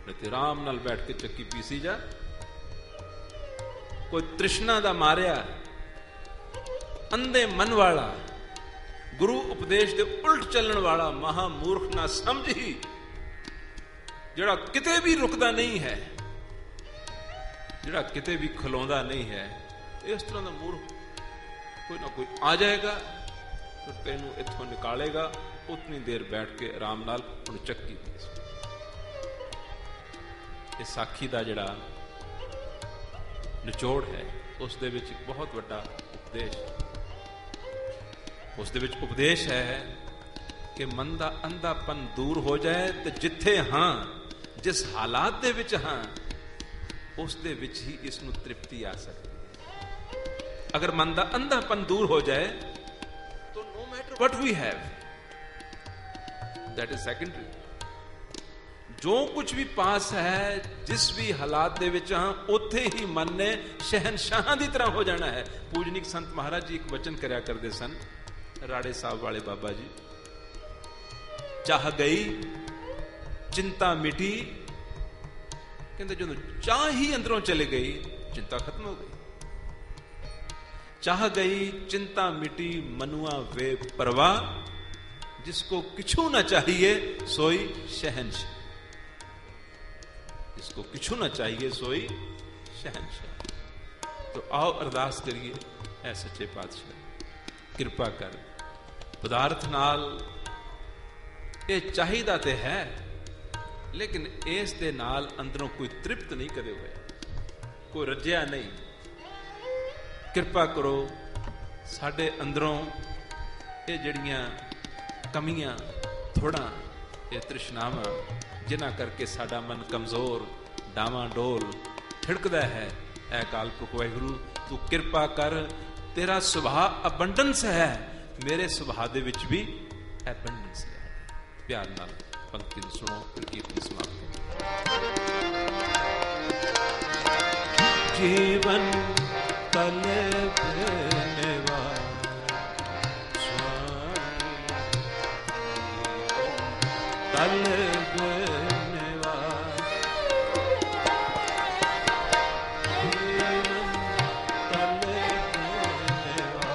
ਤੇ ਆਰਾਮ ਨਾਲ ਬੈਠ ਕੇ ਚੱਕੀ ਪੀਸੀ ਜਾ। ਕੋਈ ਤ੍ਰਿਸ਼ਨਾ ਦਾ ਮਾਰਿਆ ਅੰਧੇ ਮਨ ਵਾਲਾ, ਗੁਰੂ ਉਪਦੇਸ਼ ਦੇ ਉਲਟ ਚੱਲਣ ਵਾਲਾ ਮਹਾ ਮੂਰਖ ਨਾ ਸਮਝੀ, ਜਿਹੜਾ ਕਿਤੇ ਵੀ ਰੁਕਦਾ ਨਹੀਂ ਹੈ, ਜਿਹੜਾ ਕਿਤੇ ਵੀ ਖਲੋਂਦਾ ਨਹੀਂ ਹੈ, ਇਸ ਤਰ੍ਹਾਂ ਦਾ ਮੂਰਖ ਕੋਈ ਨਾ ਕੋਈ ਆ ਜਾਏਗਾ ਫਿਰ ਤੈਨੂੰ ਇੱਥੋਂ ਨਿਕਾਲੇਗਾ। ਉਤਨੀ ਦੇਰ ਬੈਠ ਕੇ ਆਰਾਮ ਨਾਲ ਉਹਨੂੰ ਚੱਕੀ ਪੀਸ। ਇਹ ਸਾਖੀ ਦਾ ਜਿਹੜਾ ਨਿਚੋੜ ਹੈ, ਉਸ ਦੇ ਵਿੱਚ ਇੱਕ ਬਹੁਤ ਵੱਡਾ ਉਪਦੇਸ਼, ਉਸ ਦੇ ਵਿੱਚ ਉਪਦੇਸ਼ ਹੈ ਕਿ ਮਨ ਦਾ ਅੰਧਾਪਨ ਦੂਰ ਹੋ ਜਾਏ ਤੇ ਜਿੱਥੇ ਹਾਂ, ਜਿਸ ਹਾਲਾਤ ਦੇ ਵਿੱਚ ਹਾਂ, ਉਸ ਦੇ ਵਿੱਚ ਹੀ ਇਸ ਨੂੰ ਤ੍ਰਿਪਤੀ ਆ ਸਕਦੀ ਹੈ। ਅਗਰ ਮਨ ਦਾ ਅੰਧਾਪਨ ਦੂਰ ਹੋ ਜਾਏ ਤਾਂ no matter what we have, that is secondary। ਜੋ ਕੁਝ ਵੀ ਪਾਸ ਹੈ, ਜਿਸ ਵੀ ਹਾਲਾਤ ਦੇ ਵਿੱਚ ਹਾਂ, ਉੱਥੇ ਹੀ ਮਨ ਨੇ ਸ਼ਹਿਨਸ਼ਾਹਾਂ ਦੀ ਤਰ੍ਹਾਂ ਹੋ ਜਾਣਾ ਹੈ। ਪੂਜਨੀਕ ਸੰਤ ਮਹਾਰਾਜ ਜੀ ਇੱਕ ਵਚਨ ਕਰਿਆ ਕਰਦੇ ਸਨ, ਰਾੜੇ ਸਾਹਿਬ ਵਾਲੇ ਬਾਬਾ ਜੀ, ਚਾਹ ਗਈ ਚਿੰਤਾ ਮਿਟੀ। ਕਹਿੰਦੇ ਜਦੋਂ ਚਾਹ ਹੀ ਅੰਦਰੋਂ ਚਲੇ ਗਈ, ਚਿੰਤਾ ਖਤਮ ਹੋ ਗਈ। चाह गई चिंता मिटी मनुआ वे परवाह, जिसको किछु न चाहिए सोई शहंशाह, जिसको किछु न चाहिए सोई शहंशाह। तो आओ अरदास करिए, ऐ सच्चे पातशाह किरपा कर, पदार्थ नाल ये चाहिदा ते है, लेकिन इस दे नाल अंदरों कोई तृप्त नहीं कदे होया, कोई रज्या नहीं। किरपा करो साडे अंदरों ये जड़ियां कमियां थोड़ा ये तृष्णावां जिन्हां करके साडा मन कमजोर डावाडोल ठिड़कदा है, ऐ अकाल पुरख वाहिगुरू तू किरपा कर, तेरा सुभाव अबंडेंस है, मेरे सुभाव दे विच भी अबंडेंस है। प्यार नाल पंक्ति सुनो, कीर्तन समाप्त। जीवन तल बेनेवा स्वामी, तल बेनेवा जीवन तल बेनेवा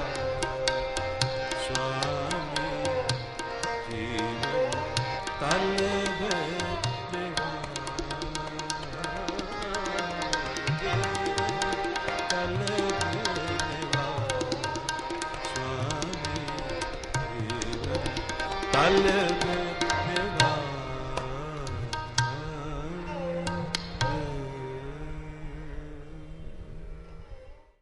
स्वामी, जीवन तल बेनेवा तल